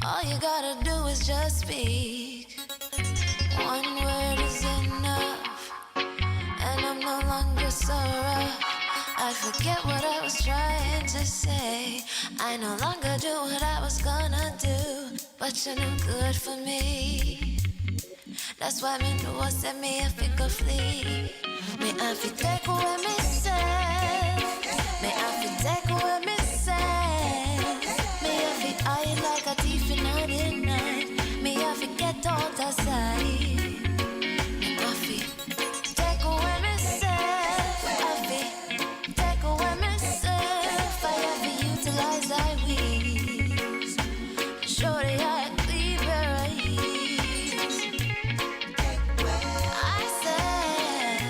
All you gotta do is just speak. One word is enough, and I'm no longer so rough. I forget what I was trying to say. I no longer do what I was gonna do, but you're no good for me. That's why me know I said me if it could flee. Me have to take away myself. Me have to take away myself. Me have to hide like a thief in the night. Me have to get out of sight. Me have to take away myself. I have to take away myself. I have to utilize my wings. Show the eye clean where I I said,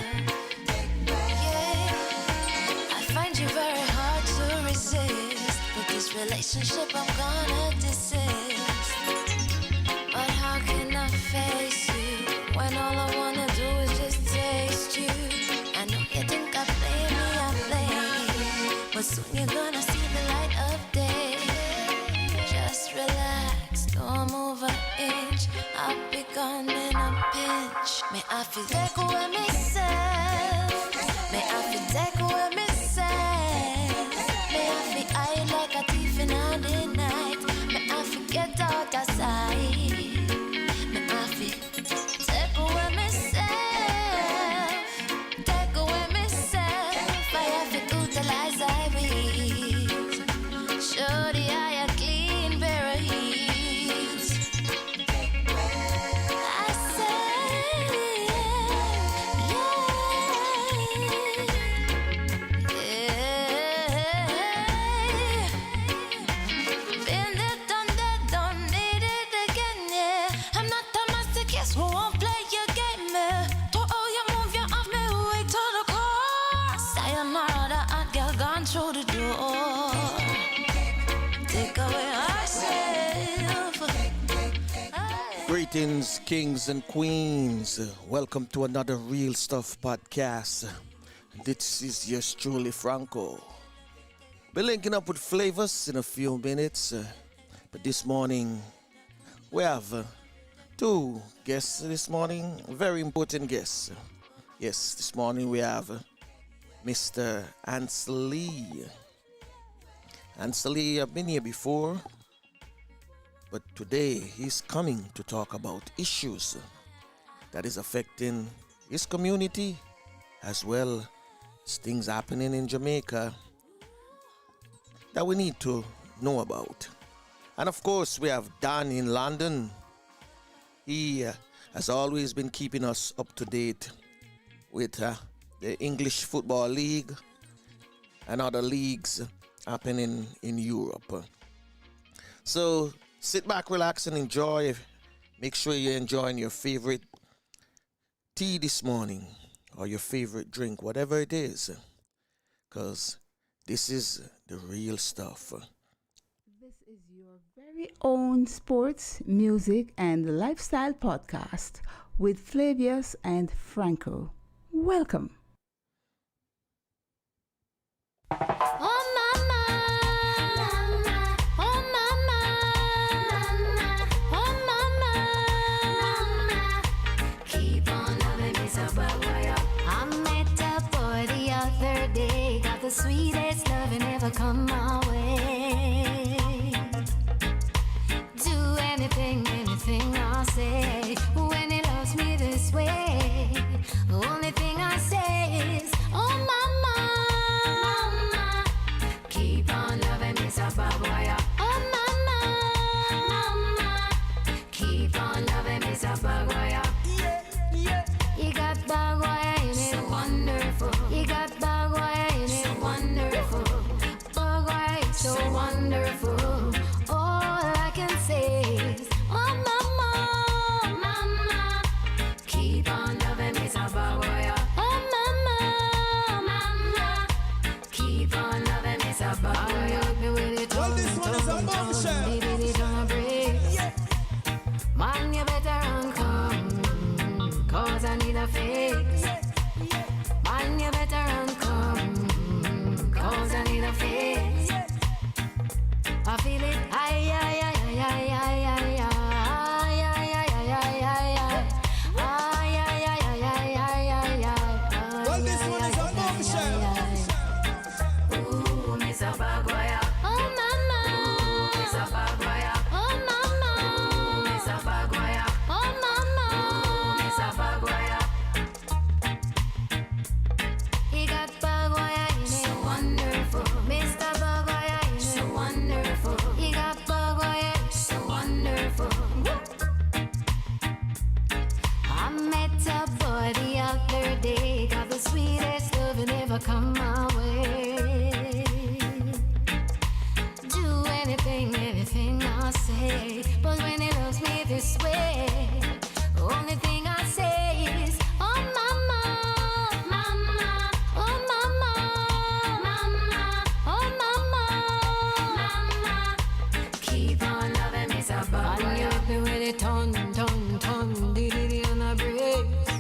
yeah, I find you very hard to resist. With this relationship I'm gonna desist. But how can I face you when all I wanna do is just taste you? I know you think I play me, I play, but soon you're gonna see the light of day. Just relax, don't move an inch. I'll be gone in a pinch. May I feel take away myself. May I feel take away myself. May I feel hide like a thief in the night. May I feel get out of sight. May I feel take away myself. Take away myself. I have to utilize I will. Show the eye a clean pair of heels. I said, yeah. Been there, done that, don't need it again, yeah. I'm not a masochist who won't play your game, yeah. To all you move, you off me way to the core. Sayonara, the hot girl gone through the door. Take away ourselves. Greetings, kings and queens. Welcome to another Real Stuff podcast. This is yours truly, Franco. We're linking up with Flavors in a few minutes. But this morning, we have two guests this morning. Very important guests. Yes, this morning we have Mr. Ansel Lee. Ansel Lee, I've been here before. But today he's coming to talk about issues that is affecting his community as well as things happening in Jamaica that we need to know about. And of course, we have Dan in London. He has always been keeping us up to date with the English Football League and other leagues happening in Europe. So sit back, relax, and enjoy. Make sure you're enjoying your favorite tea this morning or your favorite drink, whatever it is, because this is the real stuff. This is your very own sports, music, and lifestyle podcast with Flavius and Franco. Welcome. Oh mama, mama, oh mama, mama, oh mama, mama. Keep on loving me so bad, boy. I met a boy the other day, got the sweetest loving ever come my way. Do anything, anything I say when he loves me this way. The only thing I say is, oh mama, mama. Keep on loving me so bad, boy. Oh mama, mama. Keep on loving me so bad, boy. You got bad boy in it, so wonderful. You got bad boy in it, so wonderful. Bad boy, so wonderful. All I can say is, oh mama, mama. must say. But when he loves me this way, only thing I say is, oh mama, mama, oh mama, mama, oh mama, mama. Keep on loving me so bad. And you hit me with it ton, dee on a breeze.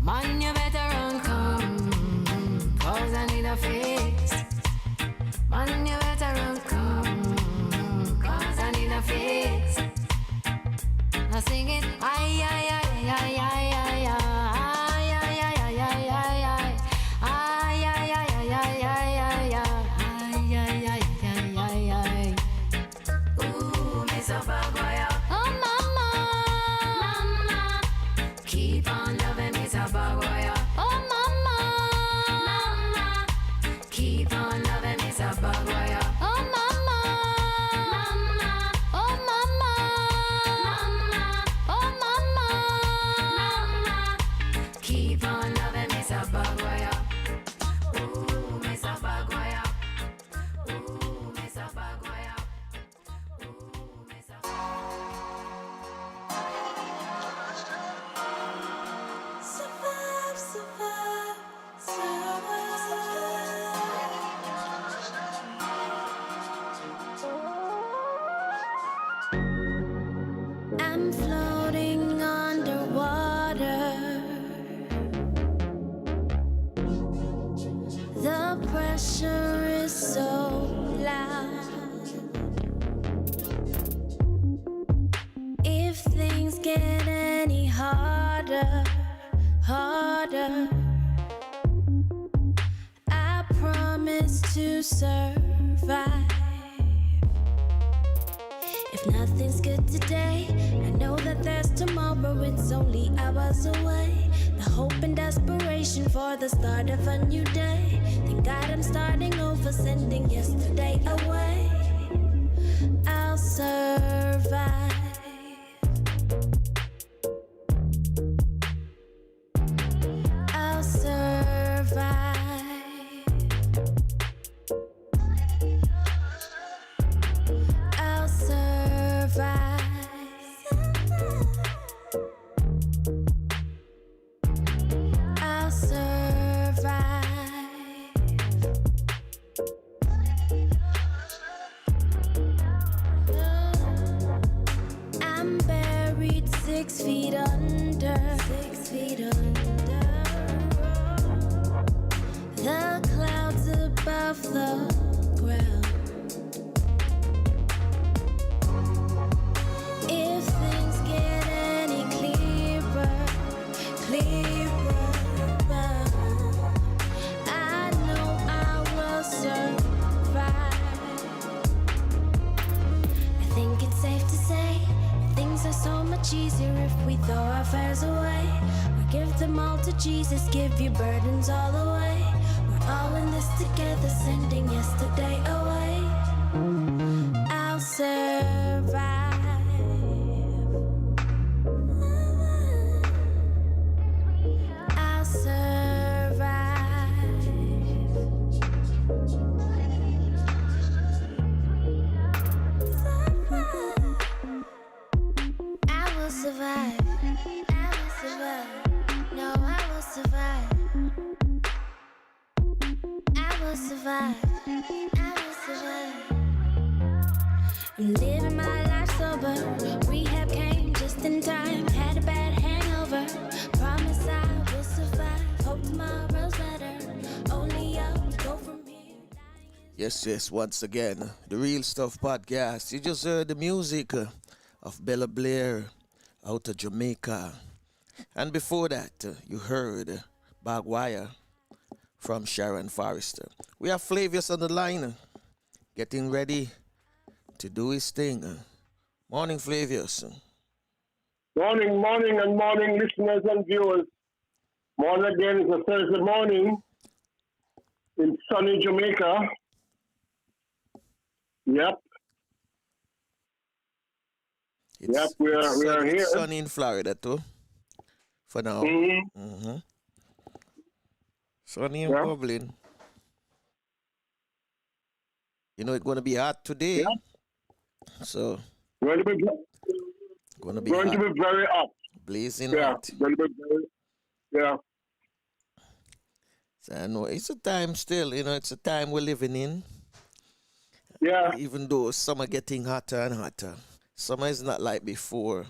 Man, you better run, come, cause I need a fix. Man, you better run, come, cause I need a fix. Now sing it, ay, ay, ay, ay, ay, ay, ay, ay, ay, ay, ay, ay, ay. Ay, ay, ay, ay, ay, ay, ay, ay. Ay, ay, ay, ay, ay, ay. Ooh, me so bad, boy. Oh, mama, mama. Keep on loving me so bad, boy. Oh, mama, mama. Keep on loving me so bad, boy. Oh, mama, mama. Oh, mama, mama. Oh, mama, mama. Keep on loving me so bad, boy. Ooh, me so bad, boy. Ooh, me so bad, boy. Ooh, me so survive, survive, survive. I'm floating underwater. The pressure is so loud. If things get any harder, I promise to survive. If nothing's good today, I know that there's tomorrow. It's only hours away. The hope and desperation for the start of a new day. Thank God I'm starting over, sending yesterday away. I'll survive. I'll survive. I'll survive. I'll survive. I'm buried 6 feet under. 6 feet under. The clouds above the ground. If things get any clearer, I know I will survive. I think it's safe to say things are so much easier if we throw our fears away or give them all to Jesus. Give your burdens all away. We're all in this together, sending yesterday away. I'll survive. I'll survive. I will survive. I will survive. No, I will survive. I will survive. I will survive. I'm living my life sober. Rehab came just in time. Had a bad hangover. Promise I will survive. Hope tomorrow's better. Only up, go from here. Yes, once again, the Real Stuff Podcast. You just heard the music of Bella Blair out of Jamaica. And before that, you heard Bag Wire from Sharon Forrester. We have Flavius on the line, getting ready to do his thing. Morning, Flavius. Morning, and morning, listeners and viewers. Morning again, it's a Thursday morning in sunny Jamaica. Yep. We are here. It's sunny in Florida too, for now. Sunny and bubbling. You know it's going to be hot today. So Going to be gonna be going to hot, be very hot. blazing Yeah, hot. going to be very, yeah. So I know it's a time still, it's a time we're living in. Yeah. Even though summer getting hotter and hotter. Summer is not like before.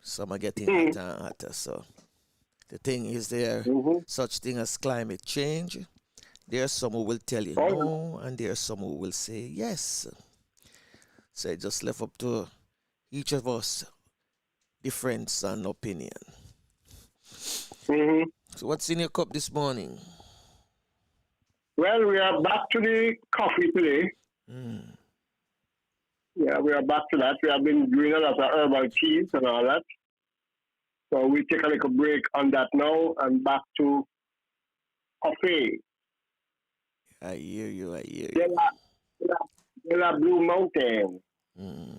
Summer getting Mm. hotter and hotter. So the thing is there Mm-hmm. such thing as climate change. There are some who will tell you Oh, yeah. no, and there are some who will say yes. So it just left up to each of us difference and opinion. Mm-hmm. So what's in your cup this morning? Well, we are back to the coffee today. Mm. Yeah, we are back to that. We have been doing a lot of herbal teas and all that. So we take a little break on that now and back to coffee. I hear you, I hear De you. la, de la Blue Mountain. Mm.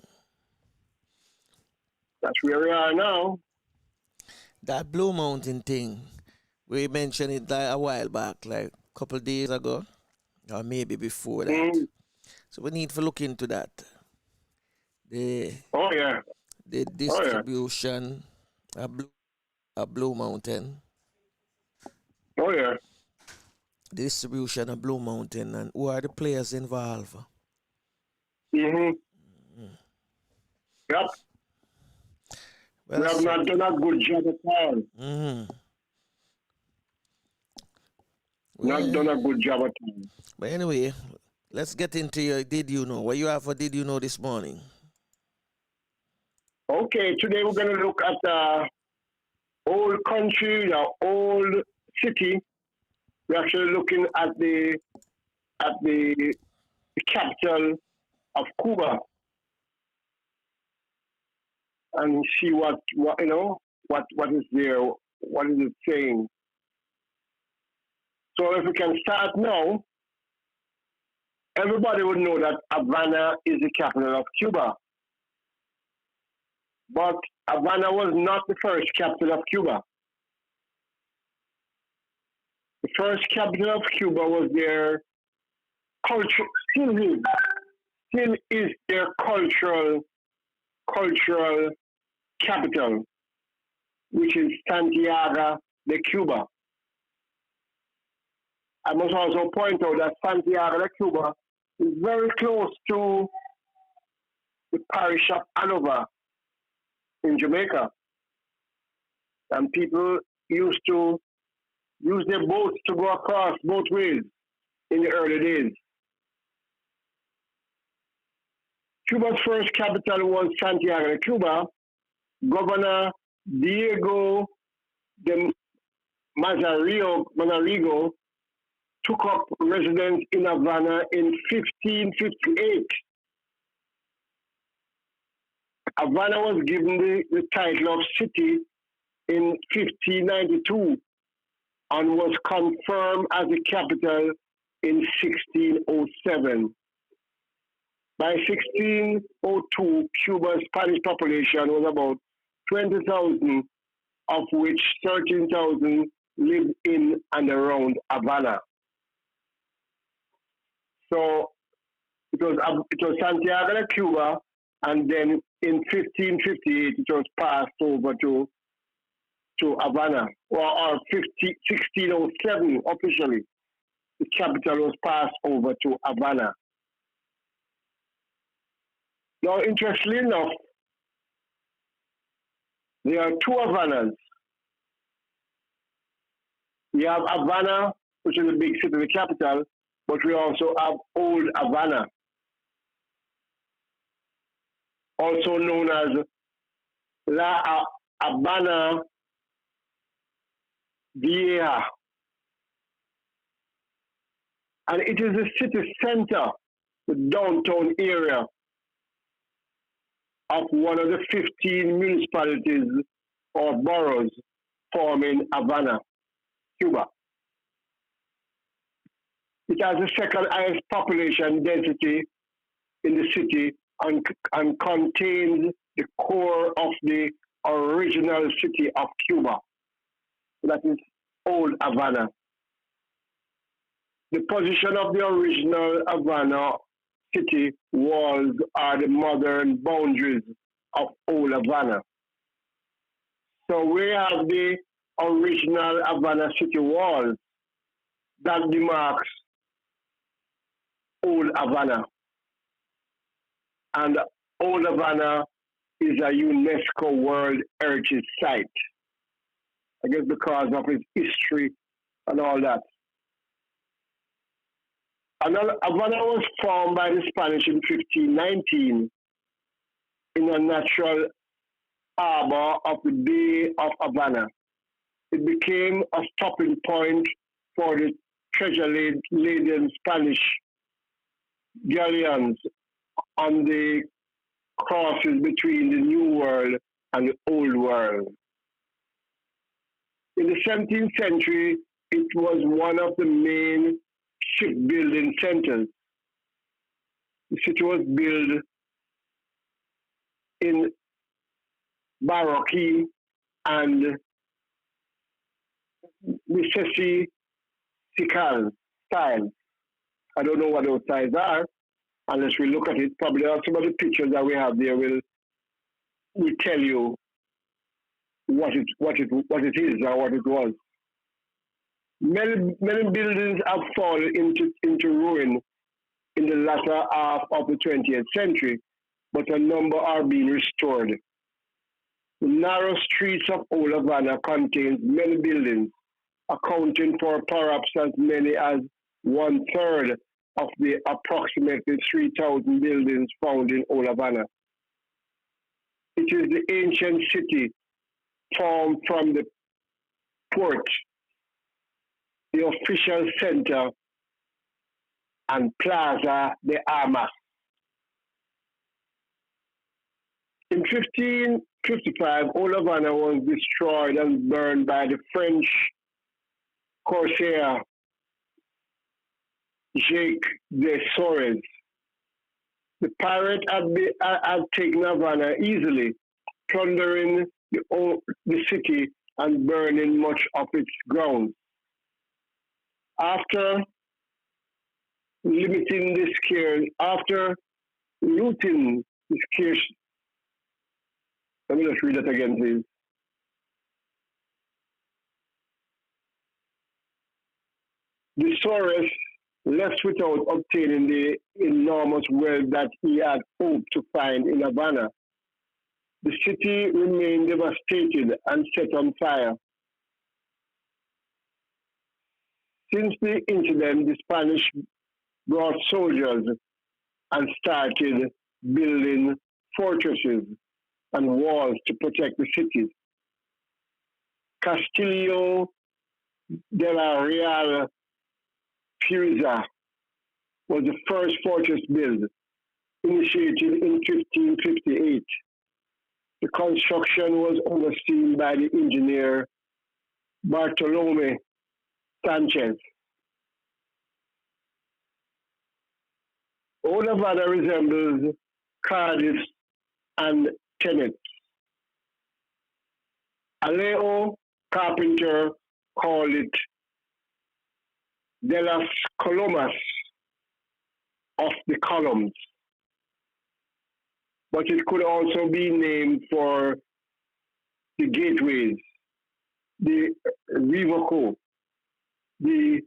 That's where we are now. That Blue Mountain thing, we mentioned it like a while back, like a couple of days ago, or maybe before that. Mm. So we need to look into that. The Oh, yeah. the Oh, yeah. distribution of Blue Mountain, Oh, yeah. distribution of Blue Mountain, and who are the players involved? Mm-hmm. Yep. We Well, have not done a good job at all. mm-hmm. Not Well, done a good job at all. but anyway, let's get into your Did You Know? What you have for Did You Know this morning? Okay, today we're going to look at the old country, the old city. We're actually looking at the capital of Cuba and see what what is there, what is it saying. So if we can start now, everybody would know that Havana is the capital of Cuba. But Havana was not the first capital of Cuba. The first capital of Cuba was their culture, still is their cultural capital, which is Santiago de Cuba. I must also point out that Santiago de Cuba is very close to the parish of Hanover in Jamaica. And people used to use their boats to go across both ways in the early days. Cuba's first capital was Santiago de Cuba. Governor Diego de Mazarigo took up residence in Havana in 1558. Havana was given the title of city in 1592 and was confirmed as the capital in 1607. By 1602, Cuba's Spanish population was about 20,000, of which 13,000 lived in and around Havana. So it was Santiago de Cuba, and then in 1558 it was passed over to Havana, or 1607 officially. The capital was passed over to Havana. Now, interestingly enough, there are two Havanas. We have Havana, which is the big city, the capital, but we also have Old Havana, also known as La Habana Vieja. And it is the city center, the downtown area of one of the 15 municipalities or boroughs forming Havana, Cuba. It has the second highest population density in the city and contains the core of the original city of Cuba. That is Old Havana. The position of the original Havana city walls are the modern boundaries of Old Havana. So we have the original Havana city walls that demarks Old Havana. And Old Havana is a UNESCO World Heritage Site. I guess because of its history and all that. And Havana was formed by the Spanish in 1519 in a natural harbor of the Bay of Havana. It became a stopping point for the treasure-laden Spanish galleons on the crosses between the New World and the Old World. In the 17th century, it was one of the main shipbuilding centers. The city was built in Baroque and Recessical style. I don't know what those styles are, unless we look at it. Probably some of the pictures that we have there will tell you what it is or what it was. Many buildings have fallen into ruin in the latter half of the 20th century, but a number are being restored. The narrow streets of Old Havana contains many buildings, accounting for perhaps as many as 1/3 of the approximately 3,000 buildings found in Old Havana. It is the ancient city formed from the port, the official center, and Plaza de Armas. In 1555, Old Havana was destroyed and burned by the French corsair Jacques de Suarez. The pirate had taken Havana easily, plundering the city and burning much of its grounds. After looting the scarce, let me just read that again, please. The Soros left without obtaining the enormous wealth that he had hoped to find in Havana. The city remained devastated and set on fire. Since the incident, the Spanish brought soldiers and started building fortresses and walls to protect the city. Castillo de la Real Pureza was the first fortress built, initiated in 1558. The construction was overseen by the engineer Bartolome Sanchez. Old Havana resembles Cardiff and Tenet. Alejo Carpenter called it de las Colomas, of the columns. But it could also be named for the gateways, the revoco, the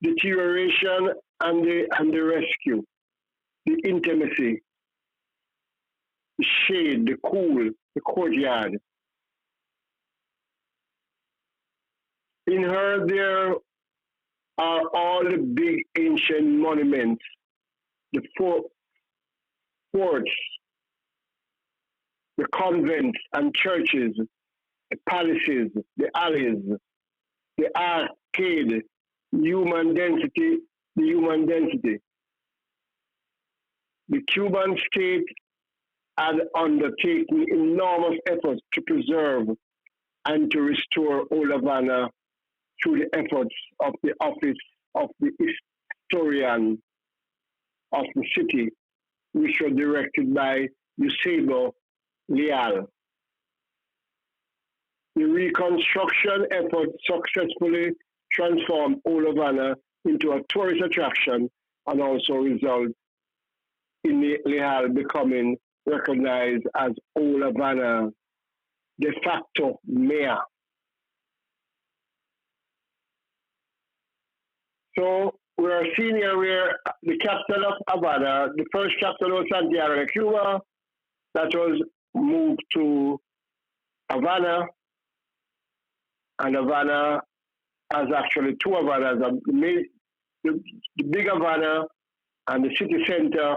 deterioration and the rescue, the intimacy, the shade, the cool, the courtyard. In her, there are all the big ancient monuments, the forts, the convents and churches, the palaces, the alleys, the arcade, the human density. The Cuban state had undertaken enormous efforts to preserve and to restore Old Havana through the efforts of the Office of the Historian of the City, which were directed by Eusebio Leal. The reconstruction effort successfully transformed Old Havana into a tourist attraction and also resulted innately had becoming recognized as Old Havana de facto mayor. So we're seeing here where the capital of Havana, the first capital was Santiago de Cuba, that was moved to Havana, and Havana has actually two Havanas. The big Havana and the city center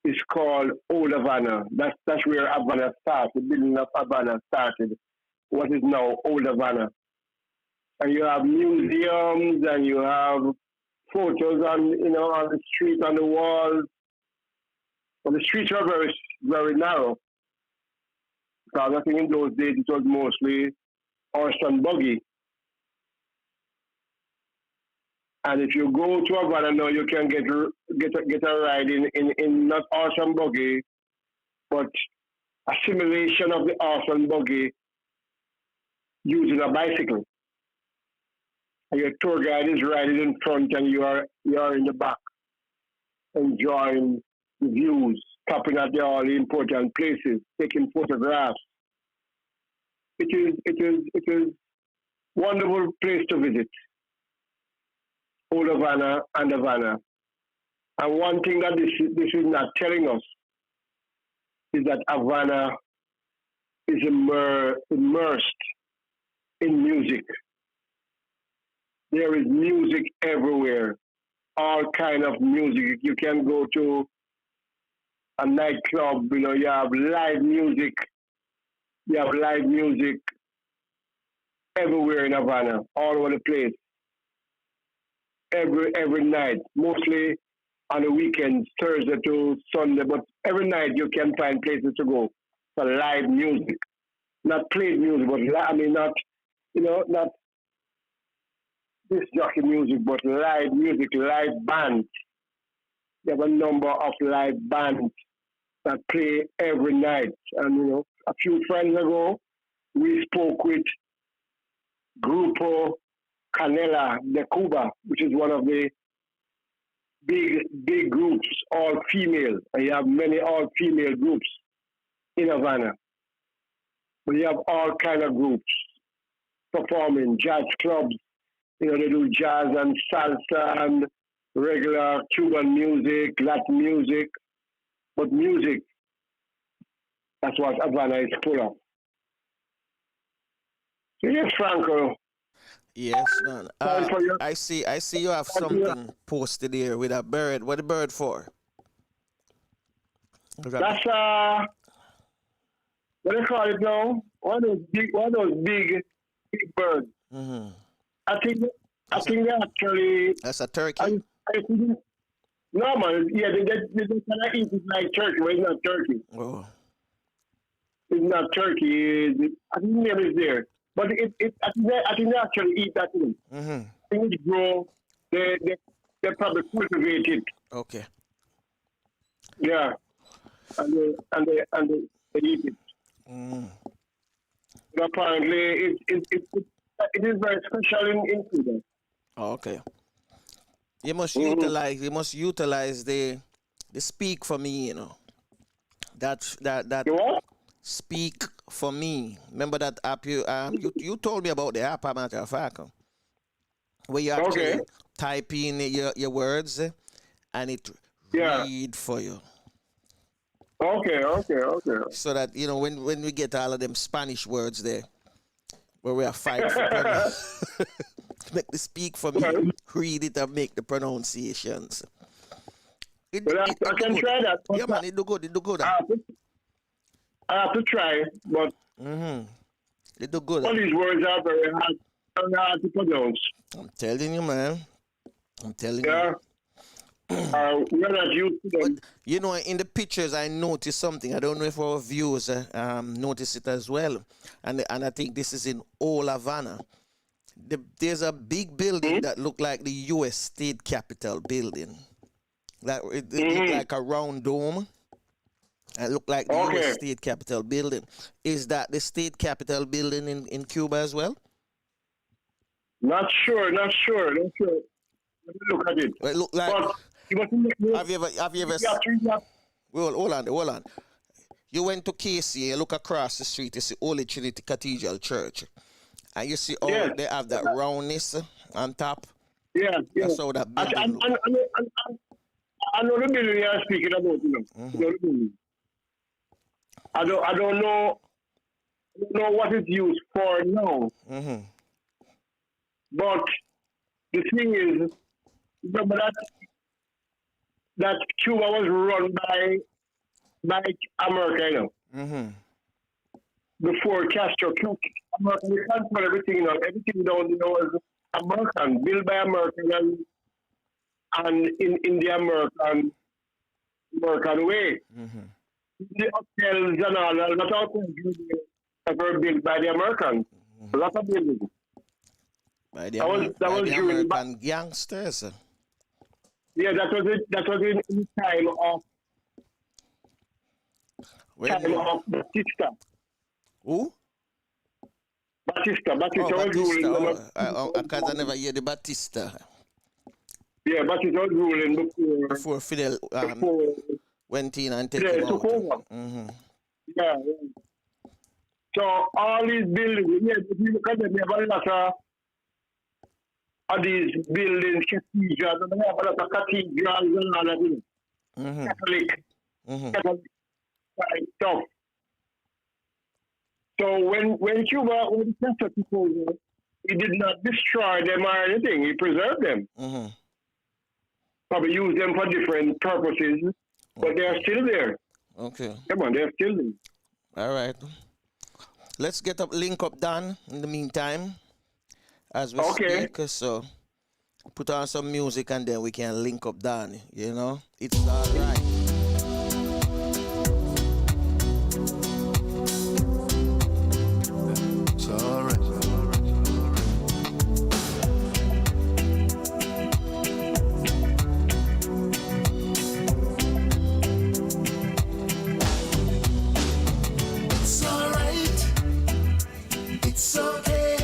is called Old Havana. That's where Havana started. The building of Havana started. What is now Old Havana, and you have museums and you have photos on the street, on the walls. But the streets are very very narrow. Because I think in those days it was mostly horse and buggy. And if you go to Havana now, you can get a ride in not horse and buggy, but a simulation of the horse and buggy using a bicycle. And your tour guide is riding in front, and you are in the back, enjoying the views, stopping at all the important places, taking photographs. It is wonderful place to visit. Old Havana and Havana. And one thing that this is not telling us is that Havana is immersed in music. There is music everywhere, all kind of music. You can go to a nightclub, you have live music. You have live music everywhere in Havana, all over the place. Every night, mostly on the weekends, Thursday to Sunday, but every night you can find places to go for live music. Not played music, but not this jockey music, but live music, live bands. There have a number of live bands that play every night. And a few friends ago, we spoke with Grupo Canela de Cuba, which is one of the big groups, all female. And you have many all female groups in Havana. But you have all kind of groups performing, jazz clubs. They do jazz and salsa and regular Cuban music, Latin music. But music, that's what Havana is full of. So yes, Franco. Yes, man. I see you have something posted here with a bird. What the bird for? That's what do you call it now? One of those big birds. Mm-hmm. I think they actually. That's a turkey. I think, no man, yeah, they kind of eat it like turkey, but it's not turkey. Oh. It's not turkey. I think the name is there. But I think they actually eat that thing. Mm-hmm. I think it grow. They probably cultivate it. Okay. Yeah, and they eat it. Mm. But apparently, it is very special in Cuba. Oh, okay. You must Mm-hmm. utilize the speak for me. That You what? speak for me. Remember that app you told me about the app, as a matter of fact, where you actually type in your words and it read for you. Okay. So that when we get all of them Spanish words there, where we are fighting for make the speak for me, read it and make the pronunciations. I can try that. Yeah, man, it do good. I have to try, but It do good. all these words are very hard to pronounce. I'm telling you, man. I'm telling you. Yeah. We're not used to them. But, in the pictures, I noticed something. I don't know if our viewers notice it as well. And I think this is in Old Havana. There's a big building that look like the U.S. State Capitol building. It look like a round dome. It look like the U.S. State Capitol building. Is that the State Capitol building in Cuba as well? Not sure. Let me look at it. It look like. But you must Have you ever? Well, hold on. You went to KC, you look across the street, you see Holy Trinity Cathedral Church. And you see Yes. they have that roundness on top. Yeah, yeah. That's how that I, I, building look. I know the building you're speaking about, you know. You know the building. I don't know what it's used for now. Mm-hmm. But the thing is, remember that Cuba was run by America, you know. Mm-hmm. Before Castro, America, we control everything, you know. Everything down, you know, was American, built by American and in the American way. Mm-hmm. The hotels and all that hotels were built by the Americans. A lot of buildings. By the, That was the during American gangsters. yeah, that was it. That was in time of Batista. Who? Batista Oh, was ruling. Batista. Because I never hear the Batista. Yeah, Batista was ruling Before Fidel before went in and take Fidel him took out. over. Mm-hmm. Yeah. So all these buildings, yeah, if you look at them, you have a lot of these buildings, cathedrals, and they have a lot of cathedrals and all that, you know, Mm-hmm. Catholic Mm-hmm. stuff. So when Castro took over, he did not destroy them or anything. He preserved them. Mm-hmm. Probably used them for different purposes, but they are still there. Okay. Come on, they're still there. All right. Let's get up, link up, Dan, in the meantime, as we Okay. speak. So put on some music and then we can link up, Dan. You know, it's all right. It's all right. It's all right. It's okay.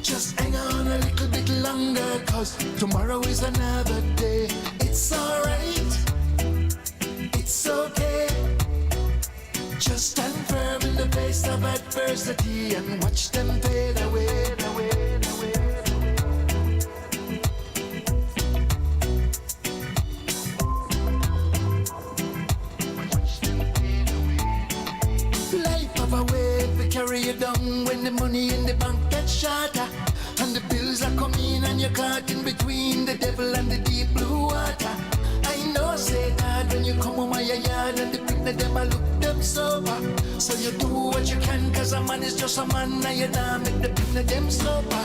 Just hang on a little bit longer, 'cause tomorrow is another day. It's all right. It's okay. Just stand firm in the face of adversity and watch them fade away, away, away, Life of a way to carry you down when the money in the bank gets shorter and the bills are coming and you're caught in between the devil and the deep blue water. I know say that when you come home my yard and the picnic them I look them sober. So you do what you can, 'cause a man is just a man and you don't make the picnic them sober.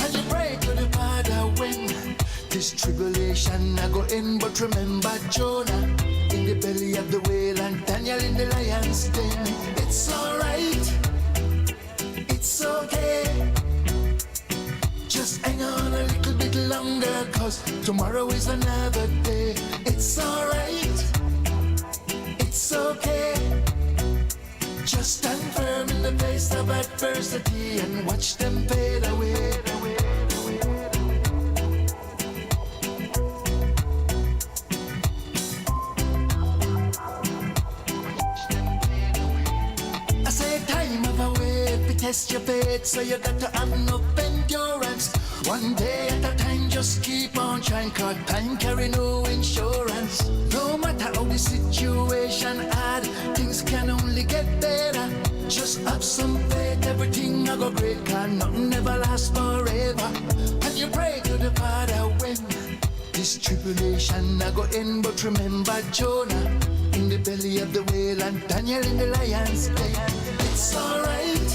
And you pray to the Father when this tribulation I go in, but remember Jonah in the belly of the whale and Daniel in the lion's den. It's alright, it's okay. Just hang on a little bit longer, 'cause tomorrow is another day. It's alright, it's okay. Just stand firm in the face of adversity and watch them fade away, away, away, I say time of a way to test your faith, so you got to have enough endurance. One day at a time, just keep on trying, 'cause time carry no insurance. No matter how the situation hard, things can only get better. Just have some faith, everything I go great, 'cause nothing never lasts forever. And you pray to the Father when this tribulation I go in, but remember Jonah in the belly of the whale and Daniel in the lion's den. It's alright,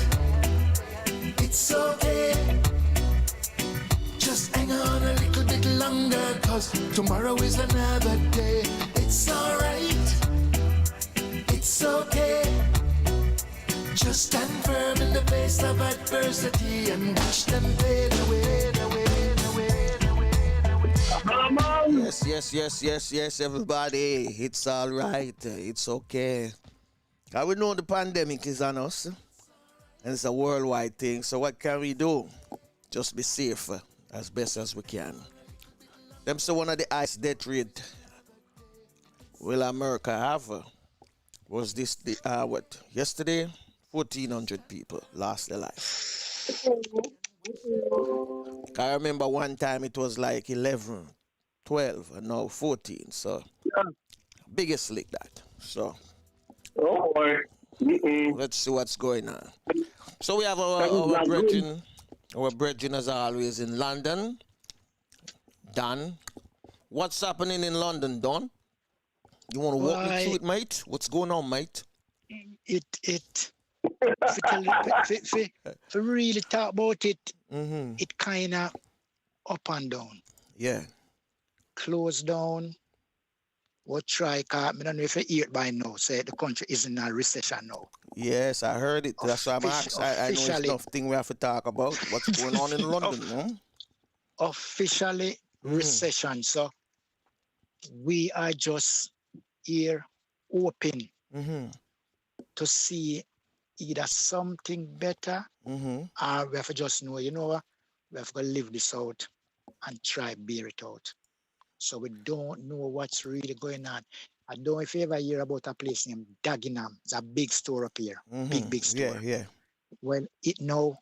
it's okay. Just hang on a little bit longer, 'cause tomorrow is another day. It's alright, it's okay. Just stand firm in the face of adversity and watch them fade away, away, away, away. Yes, everybody. It's all right. It's okay. I we know the pandemic is on us, and it's a worldwide thing. So what can we do? Just be safe as best as we can. Them say one of the highest death rate Will America have? Was this what yesterday? 1,400 people lost their life. I remember one time it was like 11, 12, and now 14. So Yeah. biggest league that. So Oh boy. Mm-mm. let's see what's going on. So we have That is not good. our brethren as always in London. Don, what's happening in London, Don? You want to walk me through Why it, mate? What's going on, mate? it if tell if really talk about it, Mm-hmm. it kind of up and down, Yeah. close down. What try? I don't know if you hear it by now. Say the country is in a recession now. Yes, I heard it. That's why I'm asking. I know it's Officially, enough thing we have to talk about. What's going on in London, no? officially Mm-hmm. recession. So we are just here hoping Mm-hmm. to see either something better Mm-hmm. or we have to just know, what, we have to live this out and try bear it out. So we don't know what's really going on. I don't know if you ever hear about a place named Dagenham. It's a big store up here, Mm-hmm. big store. Yeah. Well, it now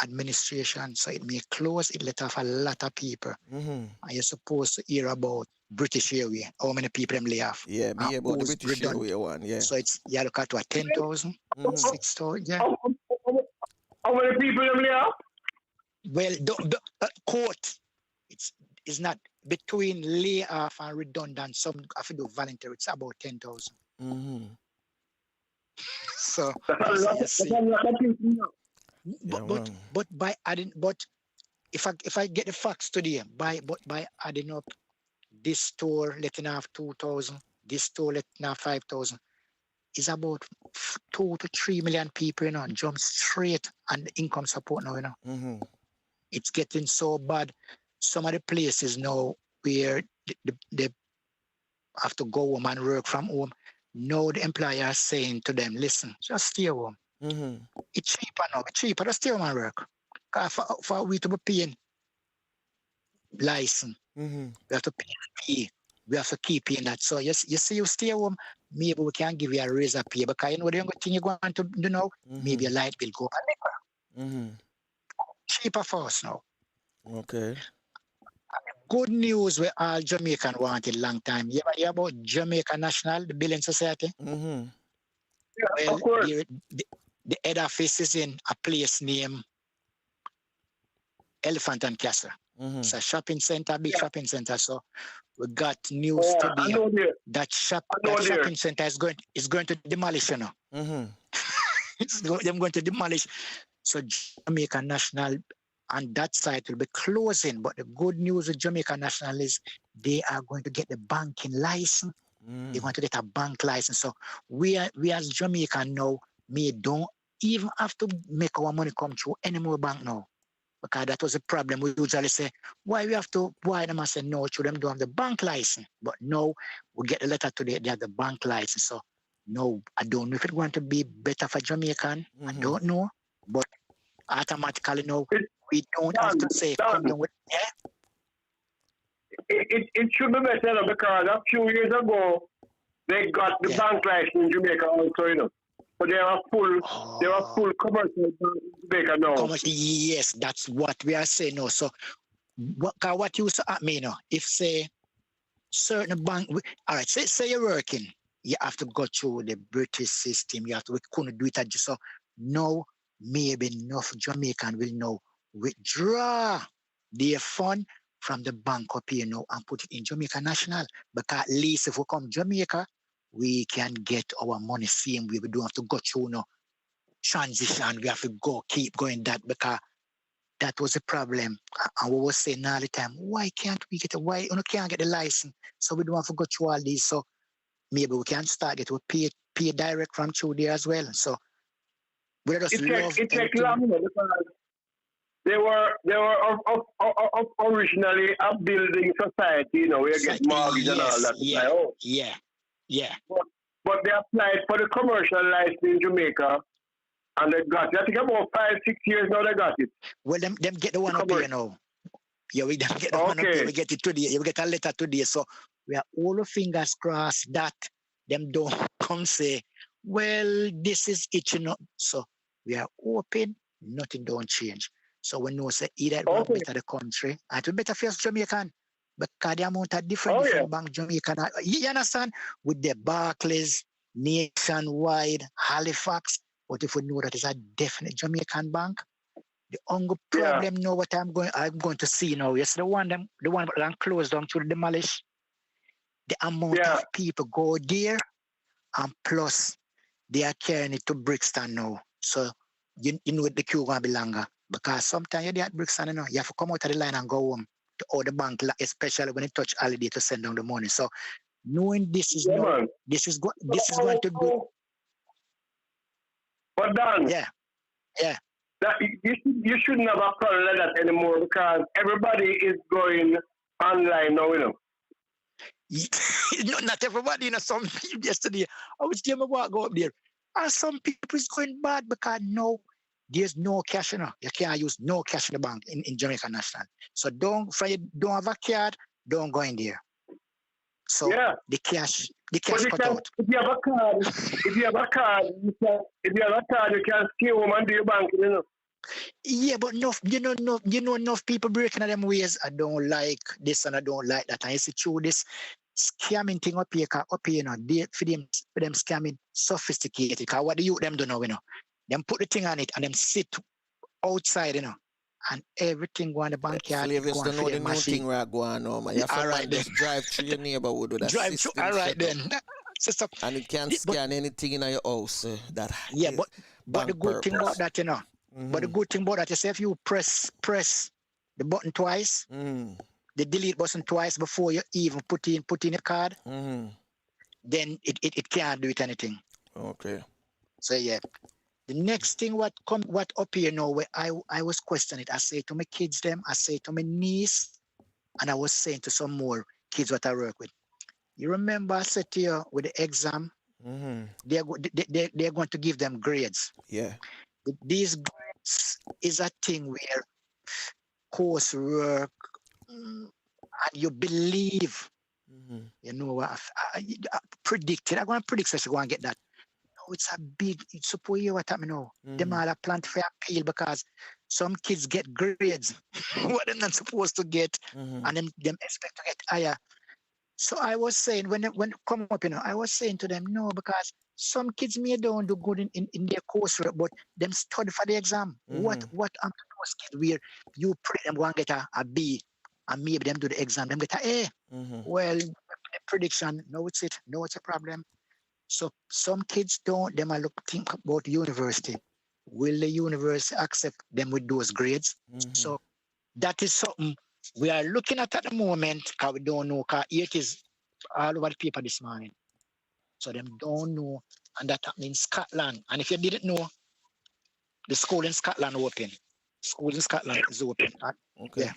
administration, so it may close, it let off a lot of people. Mm-hmm. And you're supposed to hear about British Airways, how many people them lay off. Yeah, And be about the who's British redundant. Airway one, yeah. So it's, you look at what, 10,000, Mm-hmm. 6,000, yeah. How many people them there? Well, the court, it's not between layoff and redundant. Some have to do voluntary. It's about 10,000. Mm-hmm. So That's a lot. you That's see, a lot of people now. Yeah, but by adding, but if I get the facts today, by adding up this store letting off 2,000, this store letting off 5,000, is about 2 to 3 million people, jump straight and income support now, Mm-hmm. It's getting so bad. Some of the places now where they have to go home and work from home, now the employer is saying to them, listen, just stay home. Mm-hmm. It's cheaper now. It's cheaper to stay home and work. 'Cause for we to be paying license, Mm-hmm. we have to pay fee. We have to keep paying that. So you see, you stay home, maybe we can give you a raise of pay. Because you know the only thing you're going to do now, maybe your light bill go up. Mm-hmm. Cheaper for us now. Okay. Good news where all Jamaican wanted long time. You ever hear about Jamaica National, the Building Society? Mm-hmm. Yeah, Well, of course. the head office is in a place named Elephant and Castle. Mm-hmm. It's a shopping center, big shopping center. So we got news Oh, I today know there. that I know there. shopping center is going to demolish, Mm-hmm. They're going to demolish. So Jamaica National and that site will be closing. But the good news with Jamaica National is they are going to get the banking license. They want to get a bank license. So we as Jamaica now, don't even have to make our money come through any more bank now. Because that was a problem. We usually say, why them I say no, to them don't have the bank license. But no, we get a letter today, they have the bank license. So no, I don't know if it's going to be better for Jamaican. I don't know. But automatically no, we don't have to say come down with It should be better now because a few years ago they got the bank license in Jamaica also, So they are full commercial bank in Jamaica now. Yes, that's what we are saying now. So what used to happen, if say certain bank, all right, say you're working, you have to go through the British system. We couldn't do it at just so now maybe enough Jamaican will now withdraw their fund from the bank up here now and put it in Jamaica National. Because at least if we come Jamaica, we can get our money same way. We don't have to go through no transition. We have to keep going that because that was a problem. And we were saying all the time, why can't we get why you can't get the license? So we don't have to go through all these. So maybe we can start it with pay direct from through there as well. So we just it takes long because they were originally a building society, where you get mortgage and all that. Yeah. But they applied for the commercial license in Jamaica and they got it. I think about 5-6 years now they got it. Well, them get the one up here now. Yeah, we get the one up here. We get it today. We get a letter today. So We are all the fingers crossed that them don't come say, well, this is it, you know. So we are open, nothing don't change. So we know say either it will Okay. better the country, and it better face Jamaican. Because the amount of Oh, different bank Jamaican, you understand? With the Barclays, Nationwide, Halifax. But if we know that it's a definite Jamaican bank, the only Yeah. problem now what I'm going to see now is the one that closed down to demolish. The amount Yeah. of people go there, and plus they are carrying it to Brixton now. So you know the queue gonna be longer. Because sometimes you're there at Brixton, you know, you have to come out of the line and go home to all the bank, especially when it touch holiday to send down the money. So knowing this is Yeah, no, man. this is going to do. But Dan, Yeah. that you shouldn't have a problem like that anymore because everybody is going online now, you know. Not everybody, you know, some people yesterday, I was there, I go up there. And some people is going bad because no, there's no cash, you know. You can't use no cash in the bank in Jamaica National. So don't have a card, don't go in there. So Yeah. the cash But you cut can, out. if you have a card, you can stay home and do your banking, you know. Yeah, but no, enough people breaking them ways. I don't like this and I don't like that. I see through this scamming thing up here, you know, for them scamming sophisticated. Because what the youth them do now, you know, them put the thing on it and them sit outside, you know, and everything go on the backyard. Flavors don't know the new thing we're going on, man. You have to Alright then. just drive through your neighborhood with a Drive through. system All right set then. up. So, And it can scan anything in your house that yeah, but the bank good thing about purpose. that, you know, but the good thing about that is if you press the button twice, Mm. the delete button twice before you even put in a card, Mm. then it can't do it anything. Okay. So yeah. The next thing what up here now where I was questioning it, I say to my kids them, I say to my niece, and I was saying to some more kids what I work with. You remember I said to you with the exam, Mm-hmm. they're going to give them grades. Yeah. These grades is a thing where coursework and you believe, Mm-hmm. you know, I predicted. I'm going to predict so go and get that. No, it's a big, it's suppose you what happened now. Them all are plant for appeal because some kids get grades what they're not supposed to get, Mm-hmm. and them expect to get higher. So I was saying when come up, you know, I was saying to them, no, because some kids may don't do good in their coursework, but them study for the exam. What am those kids where you pray them go and get a B, and maybe them do the exam, them get a A. Mm-hmm. Well, the prediction, no, it's a problem. So some kids don't, them are think about university. Will the university accept them with those grades? Mm-hmm. So that is something we are looking at the moment because we don't know, because it is all over the paper this morning. So them don't know, and that means Scotland. And if you didn't know, the school in Scotland open. School in Scotland is open. Okay. Yeah.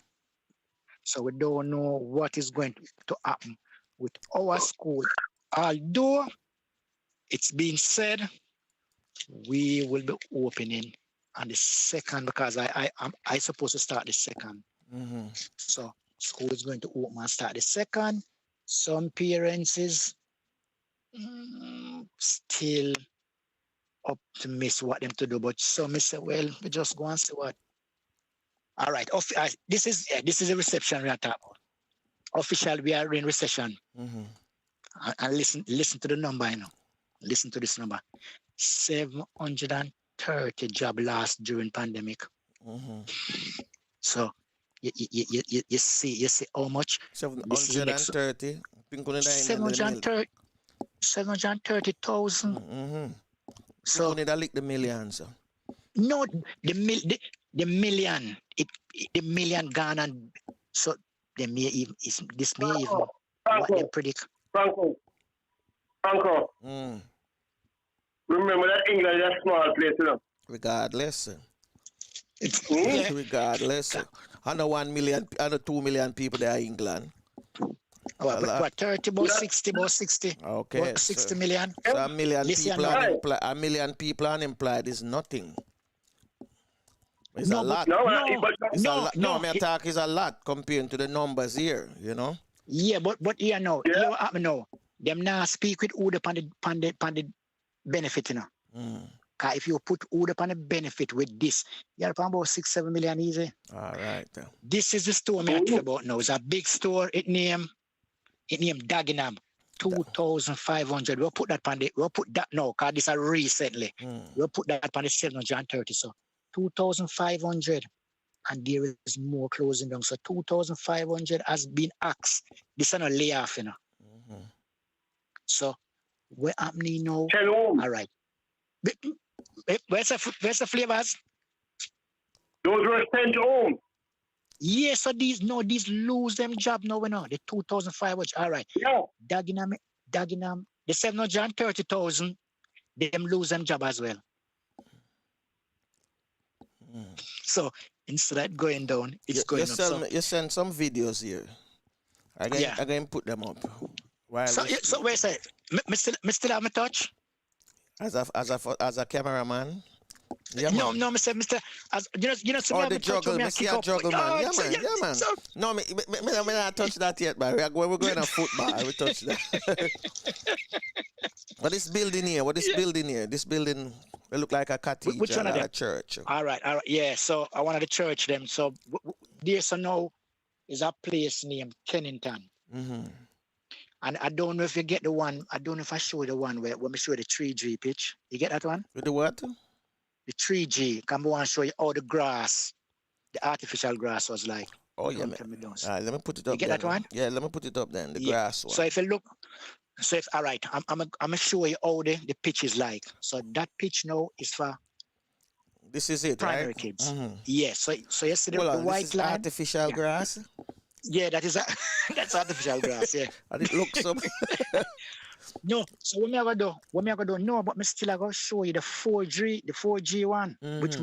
So we don't know what is going to happen with our school. Although it's been said we will be opening on the 2nd because I supposed to start the 2nd. Mm-hmm. So school is going to open and start the 2nd. Some parents is still optimistic what them to do, but some may say, well, we just go and see what. All right. This is a reception we are talking about. Official, we are in recession. Mm-hmm. And listen to the number, you know. Listen to this number. 730 job lost during pandemic. Mm-hmm. So you see how much? 730. 730,000. Mm-hmm. So need to lick the millions. no, the million, the million gone, and so they may even what they predict. Franco, remember that England is a small place, you know. Regardless. Yeah. Regardless. Under 1 million, under 2 million people there in England. What 30, about 60. Okay. About 60 million. So a million people Right. unemployed is nothing. It's No, a lot. No, It's a lot. no, No, my talk is a lot compared to the numbers here, you know. Yeah, but here now, Yeah. here what happen now. Them now speak with who the pan the benefit, you know. Mm. Cause if you put who the pan the benefit with this, you're about 6-7 million easy. All right. This is the store me I tell you about now. It's a big store. It named Dagenham. 2,500. We'll put that we'll put that now, cause this are recently. We'll put that on the 730. So 2,500. And there is more closing down. So 2,500 has been axed. This is not layoff, you know. So where happening now? 10 homes. All right. Where's the flavors? Those were sent home. Yes, so these lose them job now, we know. The 2,500. All right. Yeah. Dagenham, the 730,000, them lose them job as well. So instead of going down, it's going up. So, You send some videos here. I can put them up. so where's that? Me still have my touch? As a cameraman. Yeah, No, man. Mr. As you know, Or the juggle, me see a juggle, man. Yeah, man. So, No, me not touch that yet, man. We're going to football. We touch that. But this building here, This building, it look like a cathedral. Which one of or them? a church. all right. Yeah. So I wanted to church them. So this now is a place named Kennington. And I don't know if you get the one. I don't know if I show the one where when we show the 3G pitch. You get that one? With the what? The 3G. Come on, show you all the grass, the artificial grass was like. Oh, yeah, Come man. tell me those. All right, let me put it up. You get then. that one? Yeah, let me put it up then. The Yeah. grass one. So if you look, all right, I'm gonna show you all the pitch is like. So that pitch now is for This is it, primary right? kids. Mhm. Yeah. So yesterday Hold the on, white this is line. artificial grass. Yeah, that is that's artificial grass. Yeah. And it looks up. No. So what me gonna do? No, but me still gonna show you the 4G one, which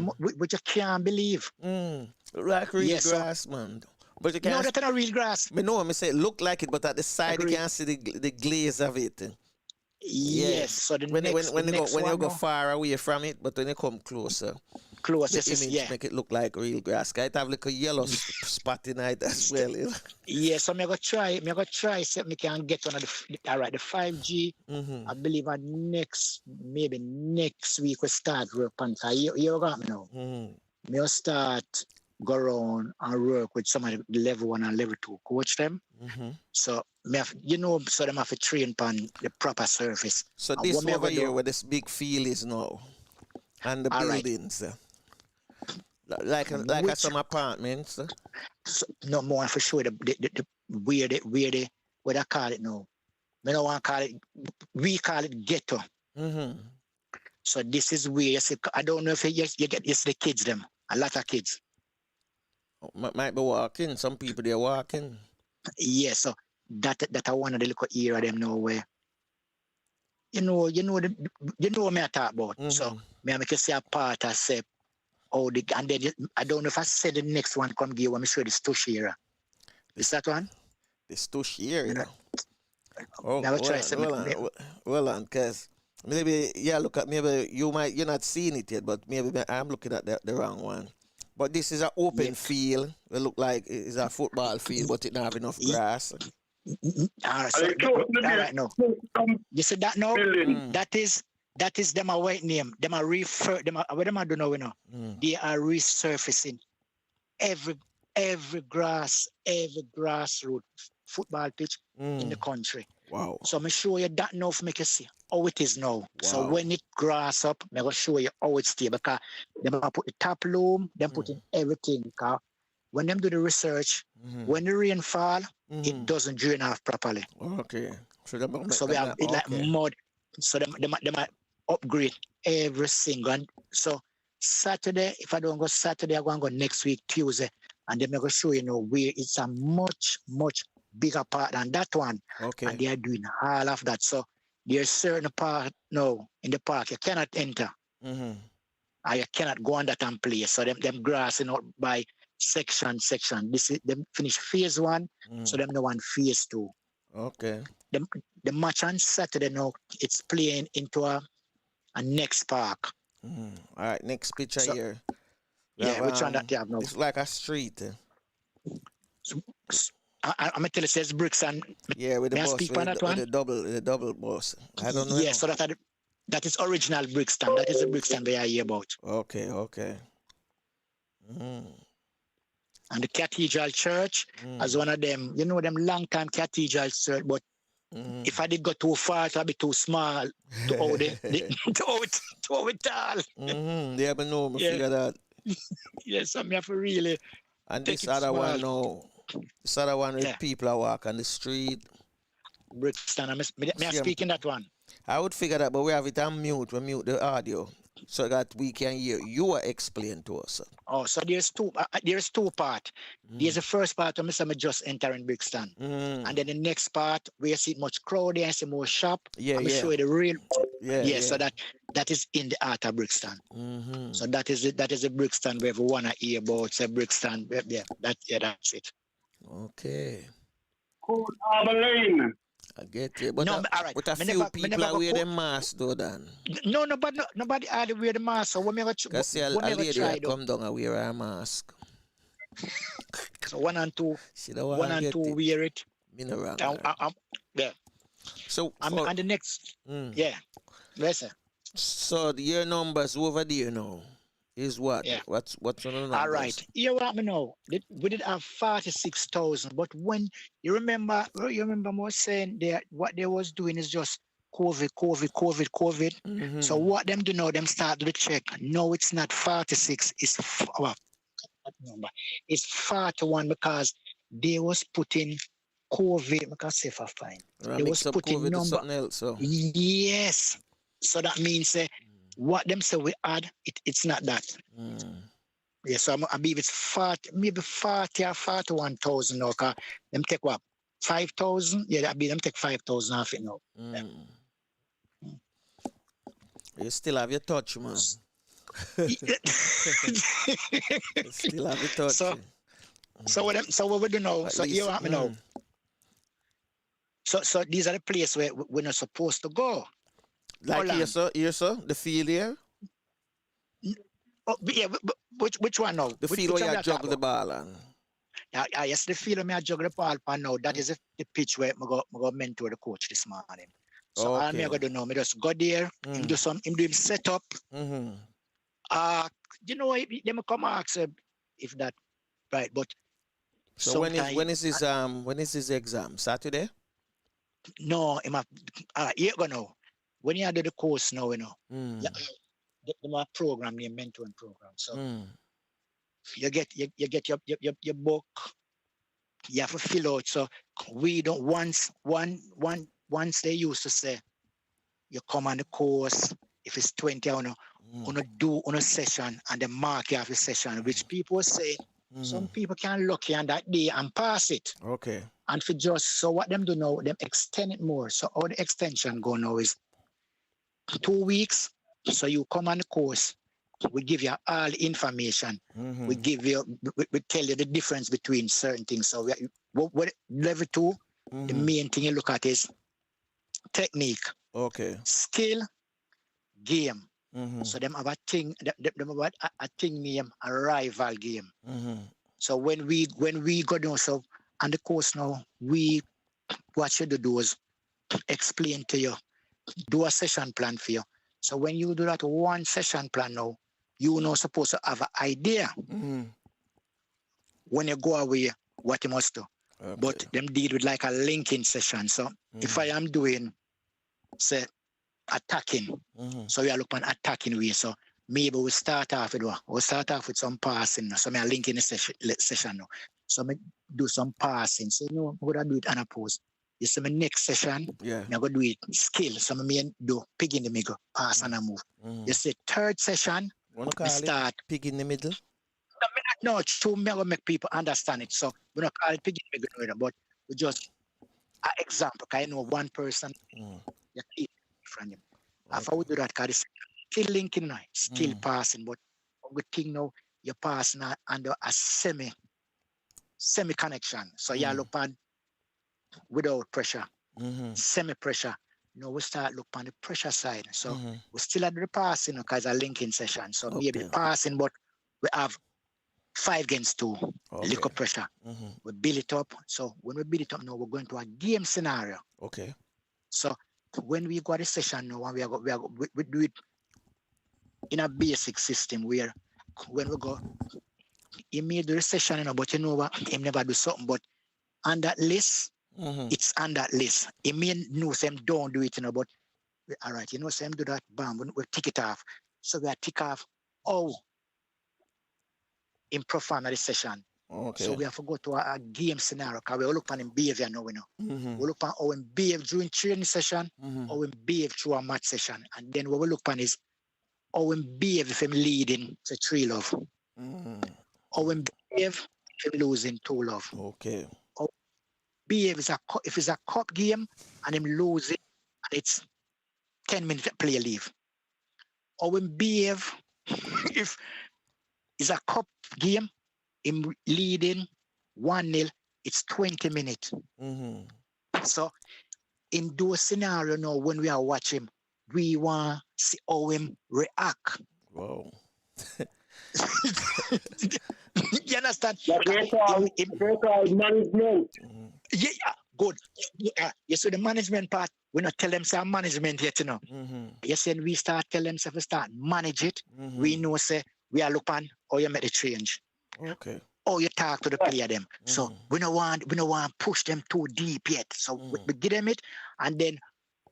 you can't believe. Look like real Yeah, so- grass, man. But you No, can't. that's not real grass. Me know, me say it look like it, but at the side Agree. you can't see the glaze of it. Yes. So the When next you go now, far away from it, but when you come closer, close. the Yes, image yeah. make it look like real grass. 'Cause it have like a yellow spot in it as well. You know? Yeah, so me gonna try see if me can get one of the 5G. I believe maybe next week we start work on. So you got me now. Me will start go around and work with some of the level 1 and level 2 coach them. So me have, so them have to train on the proper surface. So And this what me over gonna here do- where this big field is now, and the All right. buildings, like some apartments. So, no more for sure the where they call it now. Me don't want to call it. We call it ghetto. So this is where you see, I don't know if you get the kids them. A lot of kids. Might be walking. Some people they're walking. Yeah, so that I one of the little area them know where. You know what me I talk about. So me I make you see a part I say, and then I don't know if I said the next one come give when me show the Stush area. Is that one? The Stush area. Oh, Now try something. well on, cause maybe look at maybe you're not seeing it yet, but maybe I'm looking at the wrong one. But this is an open field. It look like it's a football field, but it don't have enough grass. All right, so all right now. You see that now? That is them a white name. Them a what them a do now, you know? They are resurfacing every grassroots football pitch in the country. Wow. So I'm show you that now to make you see how it is now. So Wow. when it grass up, I'm gonna show you how it stay because them gonna put the top loom, them put in everything. Because when them do the research, when the rain fall, it doesn't drain off properly. Okay. So we have it like mud. So them might upgrade every single. And so Saturday, if I don't go Saturday, I'm going to go next week, Tuesday. And then I'm going to show you where it's a much bigger part than that one. Okay. And they are doing all of that. So there's certain part now in the park you cannot enter. And you cannot go on that and play. So them grassing out by section. This is them finish phase 1. So them now on phase 2. Okay. The match on Saturday now, it's playing into a next park. All right, next picture So- here. Yeah, which one that you have now? It's like a street. I'm gonna tell you, says Brixton. Yeah, with the May I boss, speak with on that one? the double boss. I don't know. Yeah, so that is original Brixton. That is the Brixton we are here about. Okay, okay. Mm, And the Cathedral Church as one of them, them long time Cathedral Church, but if I did go too far, it'll be too small to hold it, to hold it all. Yeah, but no, I figure that. Yes, so me have to really And take this it other small. one now, this other one with Yeah. people that walk on the street. Brixton, may I See, speak in that one? I would figure that, but we have it on mute. We mute the audio so that we can hear you explain to us. Oh, so there's two part. There's the first part of Mr. just entering Brixton. And then the next part where you see much crowd there, see more shop. Yeah, I'm gonna yeah. show you the real Yeah. so that is in the heart of Brixton. So that is a Brixton where we wanna hear about say Brixton. That's it. Okay. Cool Harbour Lane. I get it. But No, all right. But a Me few never- me people never are go wear put- them masks though, Dan. No, nobody had to wear the mask. So when we ever Because see, a lady that come down and wear her mask. So one and two She don't want to get it. wear it. Me no wrong. Yeah. So, And the next, yeah. Listen. so your numbers over there now is what? Yeah. What's on the numbers? All right. Here what me know. We did have 46,000, but when you remember me saying that what they was doing is just COVID. So what them do now? Them start to check. No, it's not 46. It's what number? It's 41 because they was putting COVID. Because say for fine. They was mix up putting COVID with number. something else. So. Yes. So that means what them say we add, it's not that. Yeah, so I believe it's 40, maybe 40 or 41,000 now. Cause them take what? 5,000? Yeah, I believe them take 5,000 off it now. Yeah. You still have your touch, man. You still have your touch. So what we do now? At So least, you want me now? So these are the places where we're not supposed to go. Like here, sir, the field here. Oh, yeah, but which one now? The field where you juggle the ball on. Yes, the field where I juggle the ball on now. That is the pitch where I go mentor the coach this morning. So all me I go do now, I just go there, him do him set up. They may come ask if that right, but so when is his exam? Saturday? No, here go now. When you do the course now, the program, the mentoring program. So you get your book. You have to fill out. So we don't once they used to say you come on the course if it's 20 hours, do on a session and the mark you have a session, which people say some people can lucky on that day and pass it. Okay. And for just so what them do now, them extend it more. So all the extension go now is 2 weeks. So you come on the course, we give you all the information. We give you, we tell you the difference between certain things. So what level 2, the main thing you look at is technique, skill, game. So them have a thing, them have a thing name, a rival game. So when we go down, so on the course now, what you do is explain to you, do a session plan for you. So when you do that one session plan now, you know supposed to have an idea when you go away what you must do. Okay. But them deal with like a linking session. So if I am doing, say, attacking, so we are looking at attacking way. So maybe we start off with some passing. So I link in the session now. So I do some passing. So I'm going to do it on a post. You see my next session, I'm going to do it skill. So I do pig in the middle, pass and a move. You see third session, we start pig in the middle. No, to make people understand it. So we don't call it pig in the middle, but we just an example. I know one person, you keep from him. After we do that, because it's still linking now, still passing, but we think now you're passing under a semi connection. So you look on without pressure, semi-pressure. No, we start look on the pressure side. So we still at the passing because a linking session. So maybe passing, but we have 5-2, Okay. liquor pressure. Mm-hmm. We build it up. So when we build it up now, we're going to a game scenario. Okay. So when we got a session now, we do it in a basic system where when we go, he may do the session, but you know what, he never do something, but on that list, Mm-hmm. it's on that list. He may know some don't do it, but all right, some do that, bam, we tick it off. So we tick off in perform the session. Okay. So we have to go to a game scenario because we look on him behavior now, Mm-hmm. We look on how him behave during training session, Mm-hmm. how him behave through a match session. And then what we look on is how him behave if him leading to 3-love. Mm-hmm. How him behave if him losing 2-love. Okay. How behave if it's a cup game and him losing and it's 10 minutes play leave. How him behave if it's a cup game, him leading 1-0, it's 20 minutes. Mm-hmm. So in those scenarios now, when we are watching, we want to see how him react. Wow. You understand? They call management. Mm-hmm. Yeah, good. You see the management part, we not tell them some management yet, Mm-hmm. You see, we start tell them to start manage it. Mm-hmm. We know say we are looking how you make the change. Okay. Or you talk to the player them. So Mhm. we don't want push them too deep yet. So we give them it, and then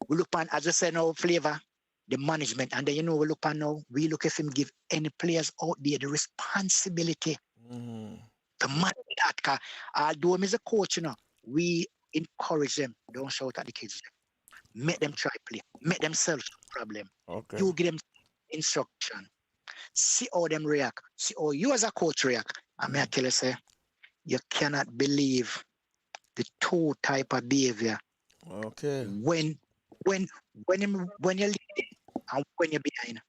we look on, as I said now, flavor the management, and then we look on now. We look if him give any players out there the responsibility Mm-hmm. to manage that. Cause although I'm as a coach, we encourage them. Don't shout at the kids. Make them try play. Make them solve the problem. Okay. You give them instruction. See how them react. See how you as a coach react. I may tell you, say, you cannot believe the two type of behavior Okay. when you're leading and when you're behind.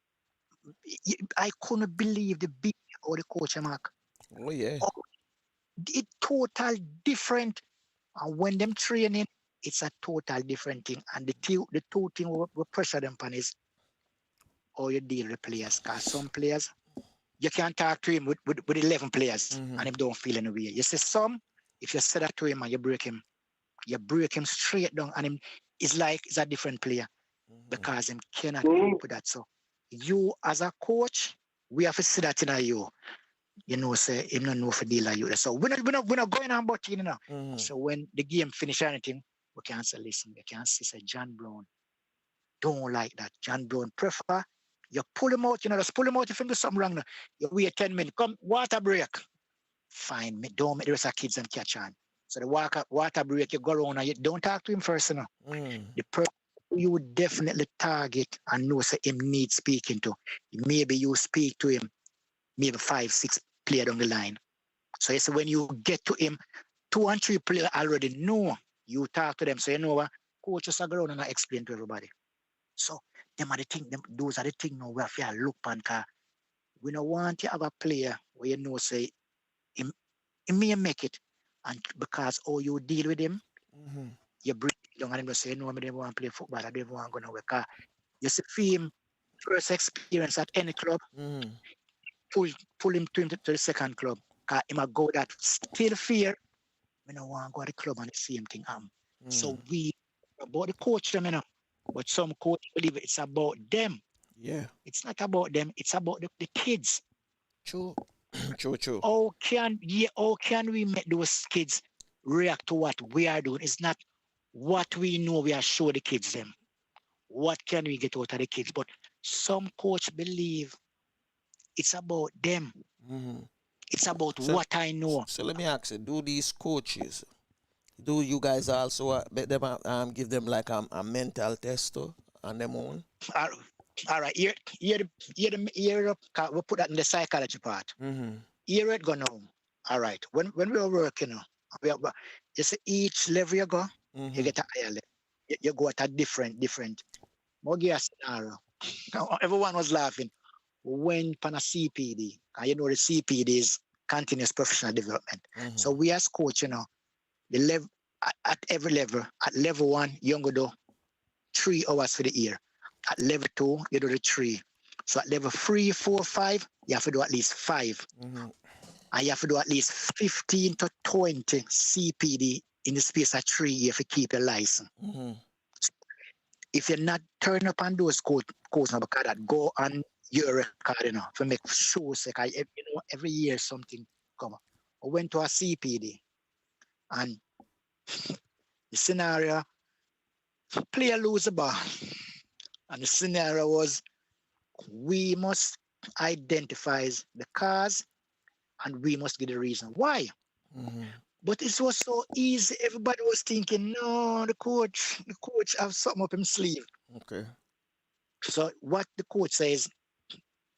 I couldn't believe the behavior of the coach, Mark. Oh yeah. Oh, it's total different. And when them training, it's a total different thing. And the two things we pressure them on is how you deal with players. Because some players, you can't talk to him with 11 players and him don't feel any way. You see some, if you say that to him and you break him straight down and him it's like it's a different player because him cannot cope with that. So you as a coach, we have to see that in you. Say him not know for deal like you. So we're not going on about it, So when the game finish or anything, we can say, listen, we can say John Brown don't like that. John Brown prefer you pull him out, just pull him out if you do something wrong. You wait 10 minutes, come, water break. Fine, don't make the rest of kids and catch on. So the water break, you go around and you don't talk to him first, The person you would definitely target and know say him need speaking to. Maybe you speak to him, maybe 5-6 players down the line. So you say when you get to him, 2 and 3 players already know you talk to them. So you know what? Coaches are going and I explain to everybody. So those are the things now we have to look on. We don't want to have a player where say he may make it, and because you deal with him, you bring it down and him say, no, I don't want to play football, I don't want to go nowhere. You see him first experience at any club, pull him to the second club. Because he might go that still fear, we don't want to go to the club and the same thing happen. So we about the coach them, but some coach believe it's about them. Yeah. It's not about them, it's about the kids. True. True. How can we make those kids react to what we are doing? It's not what we know we are showing the kids them. What can we get out of the kids? But some coach believe it's about them. It's about what I know. So let me ask you, do these coaches, do you guys also give them like a mental test on them own? All right, here, we put that in the psychology part. Here it go now. All right, when we are working, you see each level you go, you get a higher level. You go at a different. More give a scenario. Everyone was laughing when pan a CPD, and the CPD is continuous professional development. So we as coach, the level at every level. At level 1, you go do 3 hours for the year. At level 2, you do the 3. So at level 3, 4, 5, you have to do at least 5. and you have to do at least 15 to 20 CPD in the space of 3 years to keep your license. Mm-hmm. If you're not turning up on those course now, because that go on your record, you know, to make sure, every year something come up. I went to a CPD, and the scenario, player lose the ball. And the scenario was, we must identify the cause and we must get the reason why. Mm-hmm. But it was so easy. Everybody was thinking, no, the coach have something up his sleeve. Okay. So what the coach says,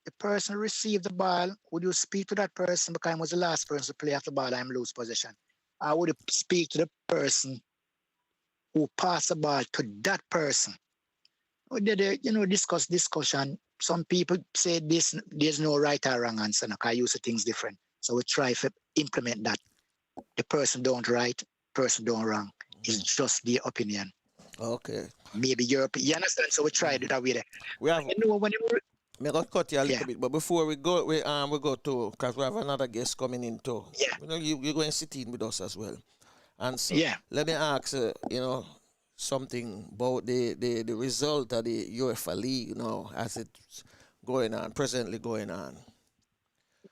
the person received the ball, would you speak to that person because I was the last person to play off the ball, I'm lose possession? I would speak to the person who passed the ball to that person. We did, discussion. Some people say this, there's no right or wrong answer. I use the things different. So we try to implement that. The person don't right, person don't wrong. It's just their opinion. Okay. Maybe you understand? So we try it that way there. We have. You know, when you I'm gonna cut you a little bit, but before we go to, because we have another guest coming in too. Yeah. You know, you're going to sit in with us as well. And so let me ask something about the result of the UEFA League now as it's presently going on.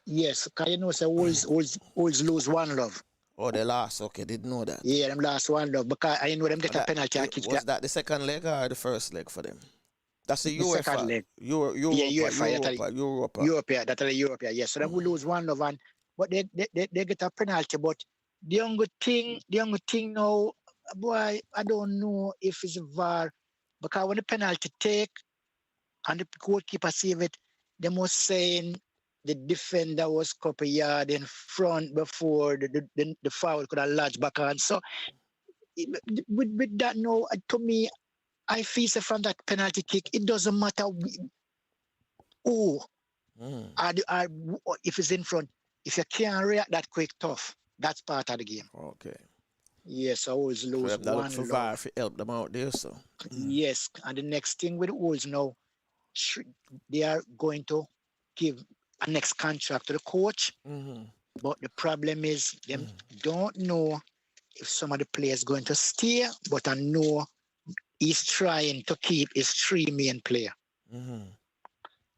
Yes, because you know, so always lose one love. Oh, they lost. Okay, didn't know that. Yeah, them last one love because I know them get a penalty. Was that the second leg or the first leg for them? That's the UEFA. Second leg. Europa. Europe, that's the Europe. Yes, so them will lose one love, but they get a penalty. But the younger thing now, boy, I don't know if it's a VAR because when the penalty take and the goalkeeper save it, they must saying the defender was a couple yard in front before the foul could have lodged back on. So with that now, to me, I feel from that penalty kick, it doesn't matter who if it's in front. If you can't react that quick, tough. That's part of the game. Okay. Yes, I always lose one for VAR to help them out there, so. Yes, and the next thing with the Wolves now, they are going to give a next contract to the coach. Mm-hmm. But the problem is them don't know if some of the players going to stay, but I know he's trying to keep his 3 main player. Mm-hmm.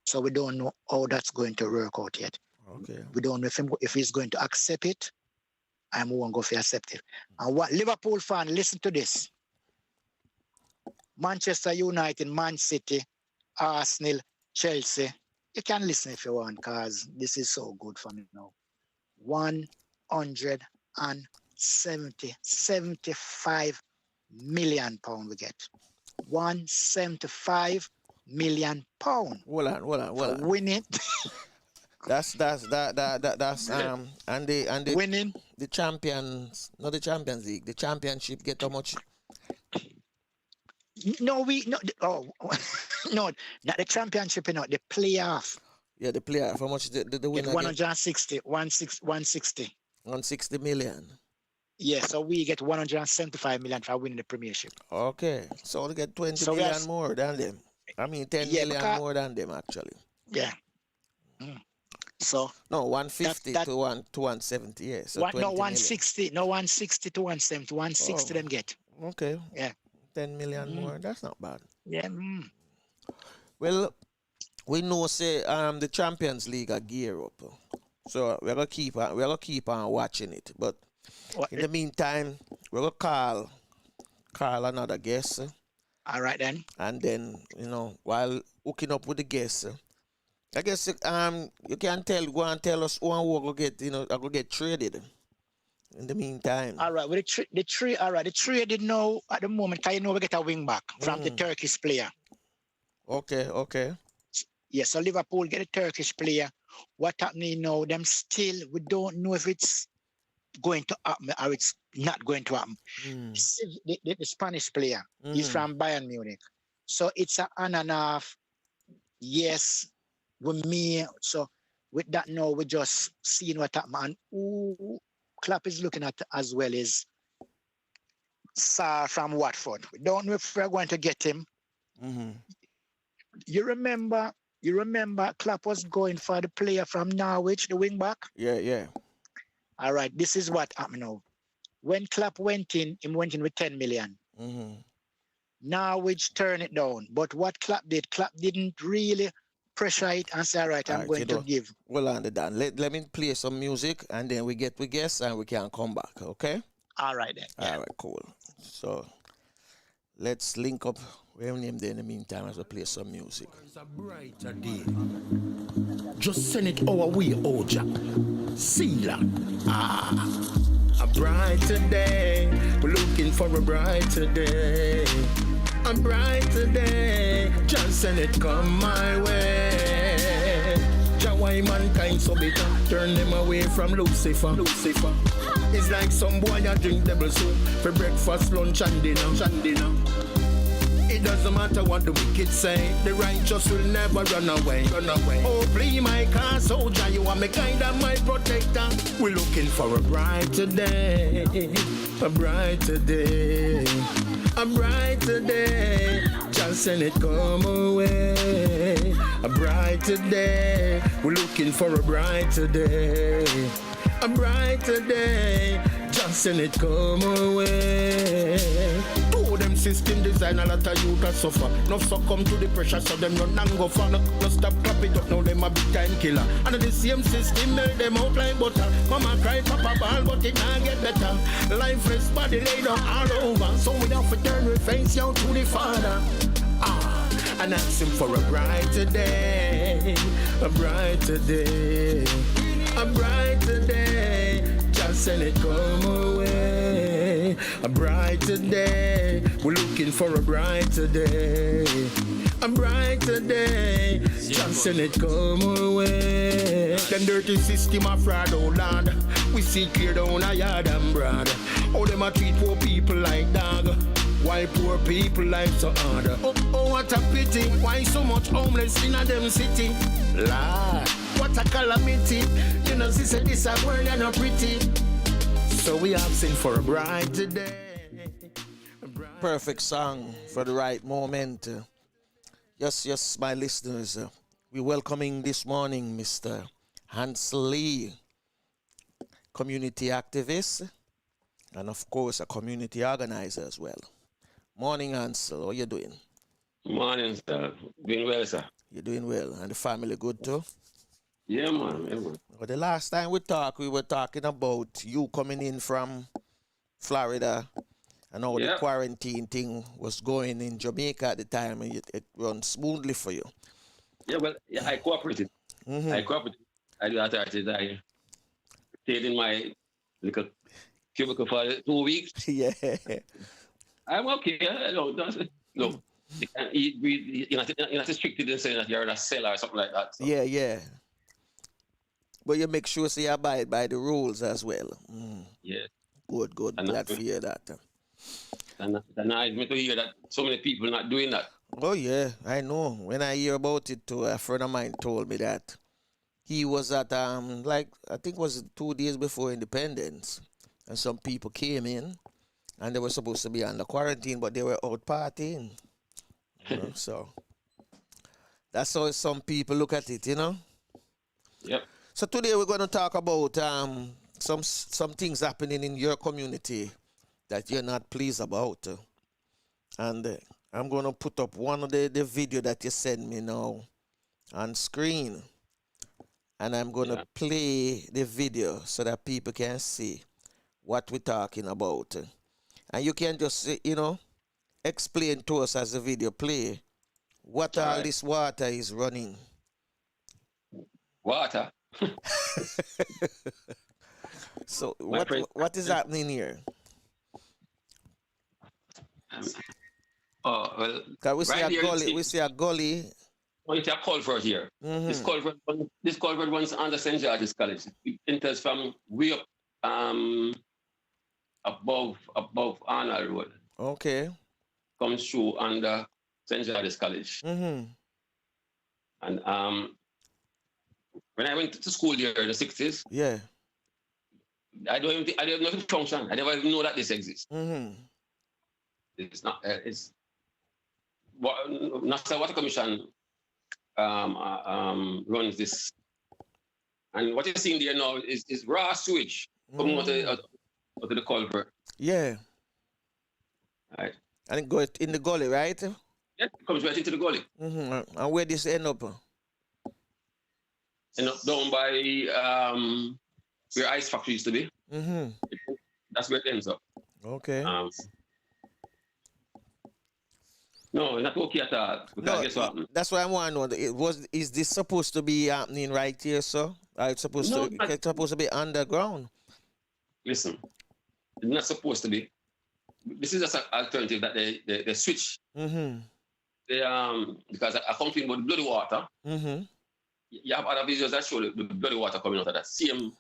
So we don't know how that's going to work out yet. Okay. We don't know if he's going to accept it. I won't go for accept it. And what Liverpool fan, listen to this. Manchester United, Man City, Arsenal, Chelsea. You can listen if you want, because this is so good for me now. 75 million pound we get. 175 million pound. Hold on. Winning. That's and the winning. The champions, not the Champions League. The championship get how much? No, not the championship, the playoff. Yeah, the playoff. How much the winner? 160 million. Yeah, so we get 175 million for winning the premiership. Okay, so we get 20 million more than them. I mean, 10 million more than them actually. Yeah. So no, 150 to 170. Yeah, so 160. No, 160 to 170. 160 them get. Okay. Yeah. 10 million more. That's not bad. Yeah. Well, we know say the Champions League are gear up, so we're gonna keep on watching it. But in the meantime, we're gonna call another guest. All right then. And then while hooking up with the guest, I guess you can go and tell us who will get get traded. In the meantime. All right. Well, the traded now at the moment. Can we get a wing back from the Turkish player? Okay. Yes, so Liverpool get a Turkish player. What happening now? We don't know if it's going to happen or it's not going to happen. The Spanish player, he's from Bayern Munich. So it's an on and off. Yes, with me. So with that now, we're just seeing what happened. And who Klopp is looking at as well is Sarr from Watford. We don't know if we're going to get him. Mm-hmm. You remember Klopp was going for the player from Norwich, the wing back? Yeah. All right, this is what happened now. When Clap went in, he went in with 10 million. Mm-hmm. Now we turn it down. But what Clap didn't really pressure it and say, all right, All I'm right, going to give. well understand. Let me play some music and then we get with guests and we can come back, okay? All right then. Yeah. All right, cool. So let's link up. We have name there in the meantime as we play some music. It's a brighter day. Just send it our way, Oja. Sealer. A brighter day. We're looking for a brighter day. A brighter day. Just send it come my way. Why mankind so bitter? Turn them away from Lucifer. It's like some boy a drink devil soup for breakfast, lunch and dinner. It doesn't matter what the wicked say, the righteous will never run away. Oh, please, my car soldier, you are my guide and my protector. We're looking for a brighter day, a brighter day, a brighter day. Just send it come away. A brighter day. We're looking for a brighter day, a brighter day. Just send it come away. Them system design a lot of youth a suffer. No succumb to the pressure, so them run and go for. No stop clap it up, now them a big time killer. And the same system melt them out like butter. Mama cry, papa ball, but it not get better. Lifeless body laid down all over, so we have to turn we face out to the Father. And ask him for a brighter day, a brighter day, a brighter day. Just send it come away. A brighter day. We're looking for a brighter day. A brighter day. Just send it come away. Them dirty system of fraud, oh Lord. We see clear down a yard and broad. How them a treat poor people like dog. Why poor people life so hard? Oh, what a pity. Why so much homeless in a them city? Lord, what a calamity. You know, sister, this a world and not pretty. So we asking for a brighter day. Perfect song for the right moment. Yes, my listeners. We're welcoming this morning Mr. Ansel Lee, community activist, and of course a community organizer as well. Morning, Ansel. How you doing? Morning, sir. Doing well, sir. You're doing well. And the family good too? Yeah, man. Well, the last time we talked, we were talking about you coming in from Florida and how the quarantine thing was going in Jamaica at the time, and it ran smoothly for you. Yeah, well, I cooperated. Mm-hmm. I cooperated. I do authorities. I stayed in my little cubicle for 2 weeks. Yeah. I'm okay. No. You can't eat, breathe. You're not restricted in saying that you're a seller or something like that. So. Yeah. But you make sure you abide by the rules as well. Yeah. Good. And glad to hear that. And I admit to hear that so many people not doing that. Oh, yeah, I know. When I hear about it, too, a friend of mine told me that he was at, I think it was 2 days before independence, and some people came in, and they were supposed to be under quarantine, but they were out partying. You know, so that's how some people look at it, you know? Yep. So today we're going to talk about some things happening in your community that you're not pleased about. And I'm going to put up one of the video that you sent me now on screen. And I'm going to play the video so that people can see what we're talking about. And you can just, explain to us as the video play what all this water is running. Water? So what is happening here? Well, we see a gully. It's a culvert here. Mm-hmm. This culvert runs under St. George's College. It enters from way up above Arnold Road. Okay. Comes through under St. George's College. Mm-hmm. And when I went to school there in the 60s, I don't know if it function. I never even know that this exists. Mm-hmm. It's not. It's National Water Commission runs this, and what you're seeing there now is raw sewage. coming out of the culvert. Yeah. Right. And it go in the gully, right? Yeah, it comes right into the gully. And where this end up? End up down by where ice factory used to be. That's where it ends up. Okay. No, not okay at all. Because guess what happened? That's why I'm wondering. Is this supposed to be happening right here, sir? It's supposed to be underground. Listen, it's not supposed to be. This is just an alternative that they switch. They because I complain about the bloody water. You have other videos that show the bloody water coming out of that same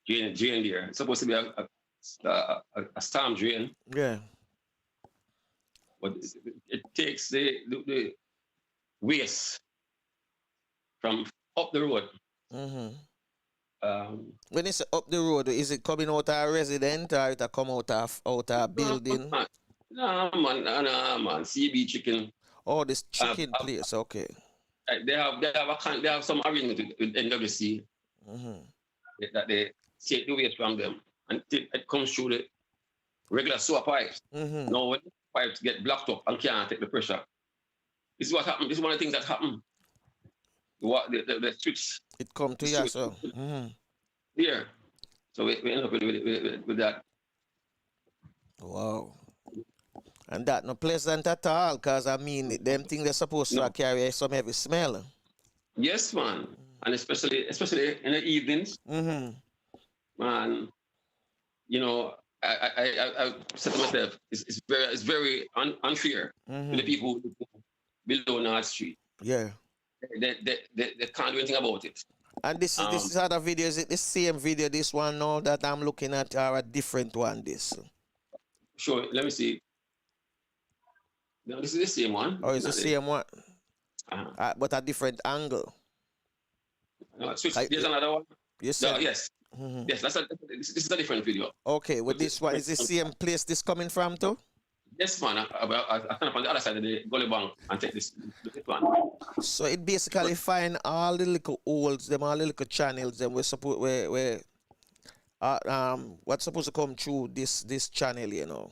drain there. It's supposed to be a storm drain. Yeah. But it takes the waste from up the road. When it's up the road, is it coming out of a resident or it come out of a building? No, man. CB chicken. Oh, this chicken place, okay. They have some arrangement with NWC that they take the waste from them and it comes through the regular sewer pipes. Now when the pipes get blocked up and can't take the pressure, this is what happened. This is one of the things that happened. The switch. It come to you, so. Yeah. So we end up with that. Wow. And that no pleasant at all, because I mean, them things they're supposed to carry some heavy smell. Yes, man. And especially in the evenings. Man, you know, I said to myself, it's very unfair to the people below North Street. Yeah. They can't do anything about it. And this is other video. Is it the same video, this one now that I'm looking at, or a different one, this? Sure, let me see. No, this is the same one. Oh, it's the same one? But a different angle. No, there's another one. Yes, no, yes. Yes, this is a different video. Okay, with this one, is the same place this coming from too? Yes, man. I stand up on the other side of the gully bank and take this one. So it basically find all the little holes, all the little channels, them what's supposed to come through this channel, you know.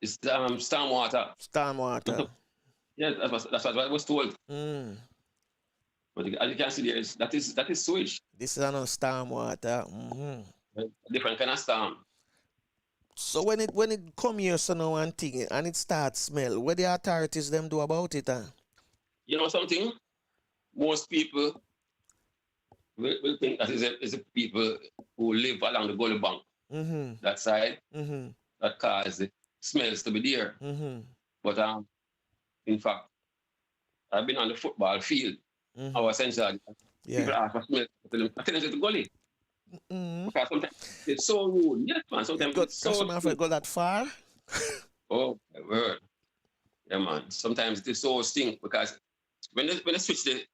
It's storm water. Storm water. Yeah, that's what I was told. But as you can see, that is sewage. This is another storm water. Different kind of storm. So when it come here, so now and thing, and it starts smell, what the authorities them do about it? You know something? Most people will think that is the people who live along the gully bank, that side, that cause the smells to be there. But in fact, I've been on the football field. Our sensor, people ask for smell. I tell them it's the gully. Because sometimes it's so rude. Yes, man. Sometimes it's so rude. Go that far? Oh, my word. Yeah, man. Sometimes it is so stink because when they switch the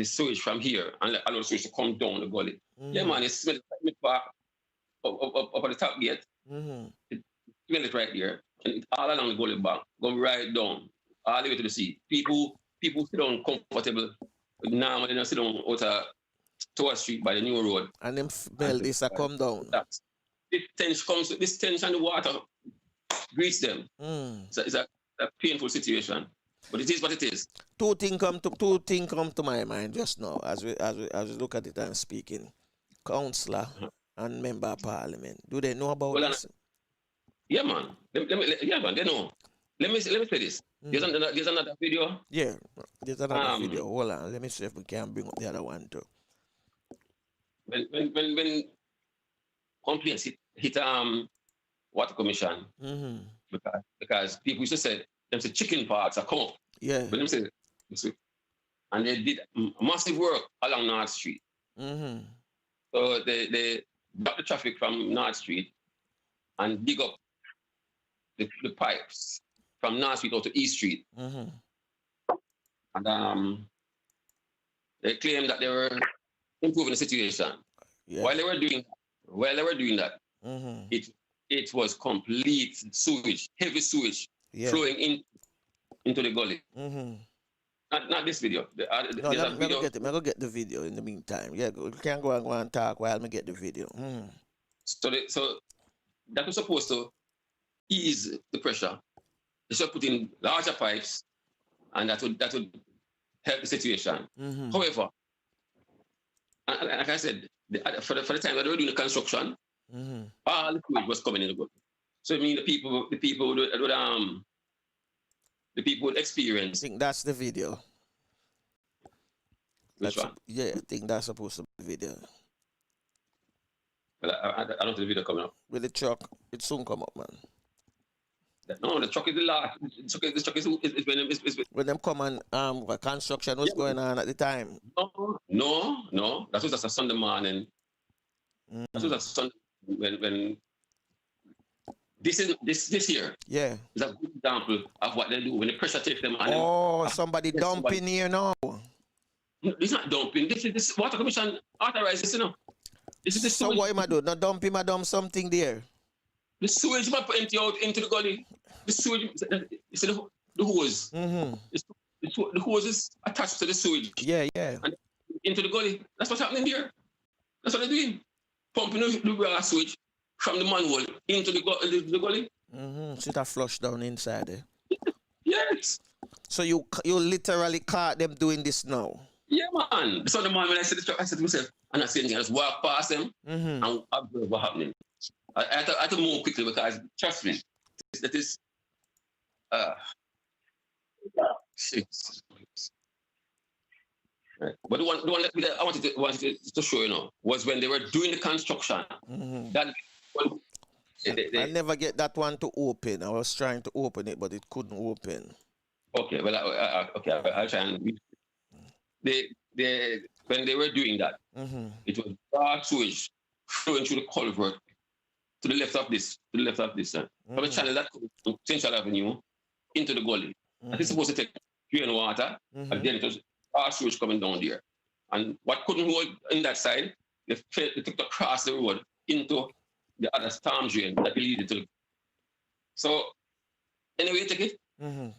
sewage from here and allow the sewage to come down the gully. Yeah, man. It smells like back up at the top gate. It smells it right there. And it's all along the gully bank. Go right down. All the way to the sea. People sit down comfortable. Now they don't sit down out of Tower Street by the new road. And them smell this come down. This tension and the water greets them. So it's a painful situation. But it is what it is. Two things come to my mind just now as we look at it and speaking. Councillor and member of parliament. Do they know about this? Yeah, man. Man, they know. Let me say this. There's another video. Yeah, there's another video. Hold on. Let me see if we can bring up the other one too. When complaints hit water commission, because people used to say them say chicken parts are come up. Yeah. But them say, and they did massive work along North Street. So they block the traffic from North Street and dig up the pipes from North Street out to East Street. And they claim that they were improving the situation. Yeah. While they were doing that, it was complete sewage, heavy sewage flowing into the gully. not this video. The other No, let me video. get it. I go get the video in the meantime. Yeah, you can go and talk while I get the video. So that was supposed to ease the pressure. They should put in larger pipes, and that would help the situation. However, like I said, for the time that they were doing the construction, all the fluid was coming in the boat. So I mean, the people would experience. I think that's the video. Which one? Yeah, I think that's supposed to be the video. Well, I don't see the video coming up. With the truck, it soon come up, man. No, the truck is the last. The truck is when them come and construction was going on at the time. No. That was just a Sunday morning. That was a Sunday when this year. Yeah. Is a good example of what they do when the pressure takes them. And somebody dumping here now. It's not dumping. This water commission authorized this, you know. This is the so sewage. what am I do? Not dumping, I dump something there. The sewage might empty out into the gully. The sewage, you see the hose. The hose is attached to the sewage. Yeah. And into the gully. That's what's happening here. That's what they're doing. Pumping the grass sewage from the manhole into the gully. So that flush down inside there. Yes. So you literally caught them doing this now? Yeah, man. So the man, when I said this truck, I said to myself, I'm not saying anything. I just walk past them and observe what's happening. I had to move quickly because, trust me, that is... Right. But the one that I wanted to show you now was when they were doing the construction. That I never get that one to open. I was trying to open it, but it couldn't open. Okay, well, I'll try and... when they were doing that, it was dark sewage flowing through the culvert to the left of this, from the channel that comes from Central Avenue into the gully. That is supposed to take drain water, and then it was dark sewage coming down there. And what couldn't hold in that side, they took it across the road into the other storm drain that leaded to the... So, anyway, take it. The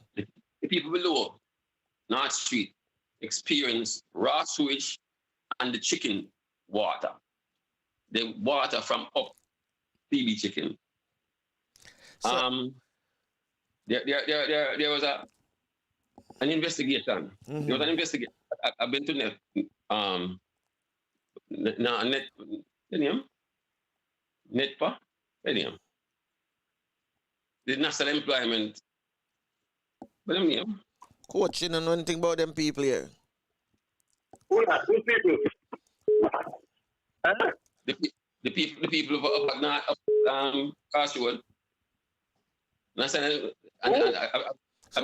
people below North Street experience raw sewage and the chicken water. The water from up PB chicken. So, there was an investigation. There was an investigation. I've been to NETPA, the National Employment. What do you mean? Coach, you don't know anything about them people here. Who are those people? Huh? The people of Crossroad. I've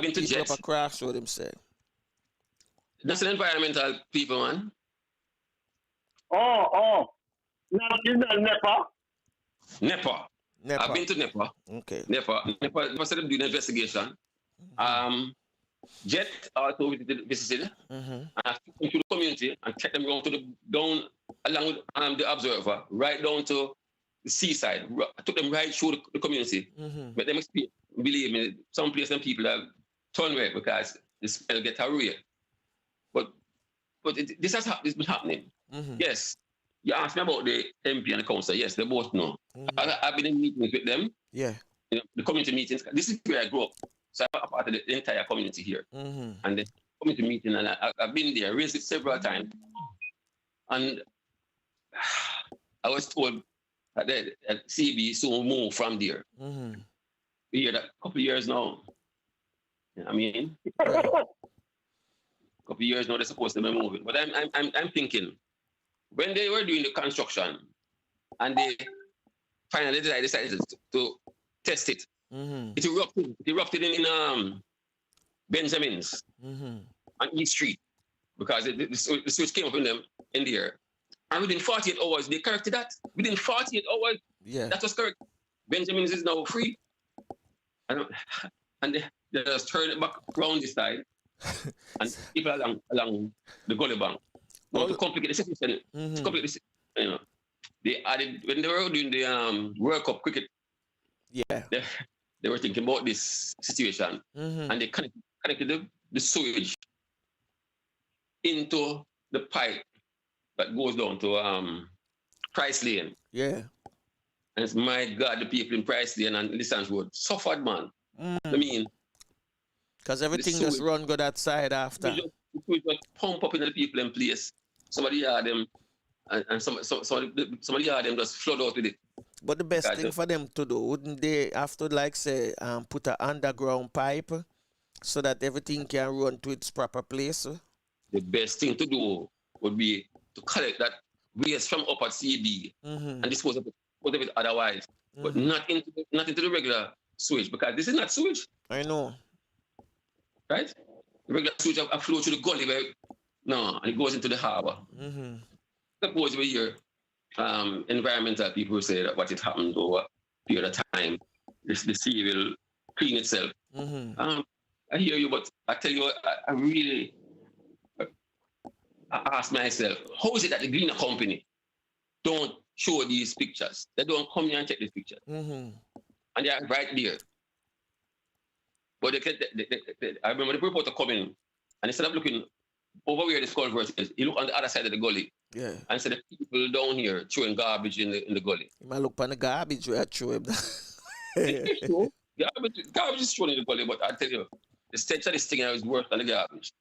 been to Jets. Up a Crossroad, him say. That's an environmental people, man. Oh. No, it's not NEPA. I've been to NEPA. Okay. NEPA said them doing an investigation. Jet also visited and I took them to the community and take them down along with the observer, right down to the seaside. I took them right through the community. But them experience, believe me, some places and people have turned away because the smell get away. But this has been happening. Yes. You asked me about the MP and the council. Yes, they both know. I've been in meetings with them. Yeah. You know, the community meetings. This is where I grew up. So I'm a part of the entire community here. And the community meeting, and I've been there, raised it several times. And I was told that CB soon move from there. We hear that a couple of years now. You know what I mean? A couple of years now they're supposed to be moving. But I'm thinking, when they were doing the construction and they finally decided to test it, it erupted in Benjamin's on East Street because the switch came up in the air. And within 48 hours, they corrected that. Within 48 hours, that was correct. Benjamin's is now free. And they just turned it back around this side. And people along the gully bank. Now to complicate the situation, you know, they added, when they were doing the World Cup cricket, they were thinking about this situation, and they connected the sewage into the pipe that goes down to Price Lane. Yeah. And it's, my God, the people in Price Lane and Lissans Road suffered, man. I mean, because everything just run go that side after. We just pump up into the people in place. Somebody had them, and somebody had them just flood out with it. But the best thing for them to do, wouldn't they have to, like, say, put an underground pipe so that everything can run to its proper place? The best thing to do would be to collect that waste from up at CB and dispose of it otherwise, but not into the regular sewage, because this is not sewage. I know. Right? The regular sewage flow through the gully and it goes into the harbor. Suppose we hear environmental people say that what it happened over a period of time, the sea will clean itself. I hear you, but I tell you, I really ask myself, how is it that the Greener Company don't show these pictures? They don't come here and take these pictures. And they are right there. But I remember the reporter coming, and instead of looking over where the culvert is, he looked on the other side of the gully. Yeah. And said the people down here throwing garbage in the gully. You might look on the garbage where I throw him. Garbage is thrown in the gully, but I tell you, the stench of this thing is worse than the garbage.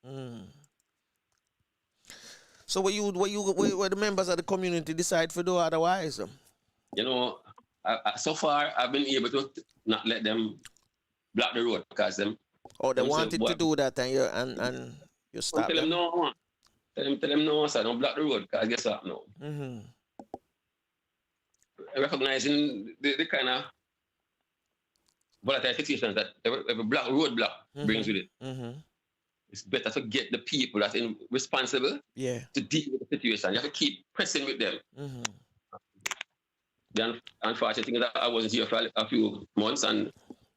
So what the members of the community decide to do otherwise? You know, so far I've been able to not let them block the road because them. Oh, they wanted to do that, and you stop them. No, tell them no, sir. Don't block the road because guess what? No. Recognizing the kind of volatile situations that every road block brings with it. It's better to get the people that's responsible to deal with the situation. You have to keep pressing with them. The unfortunate thing is that I wasn't here for a few months and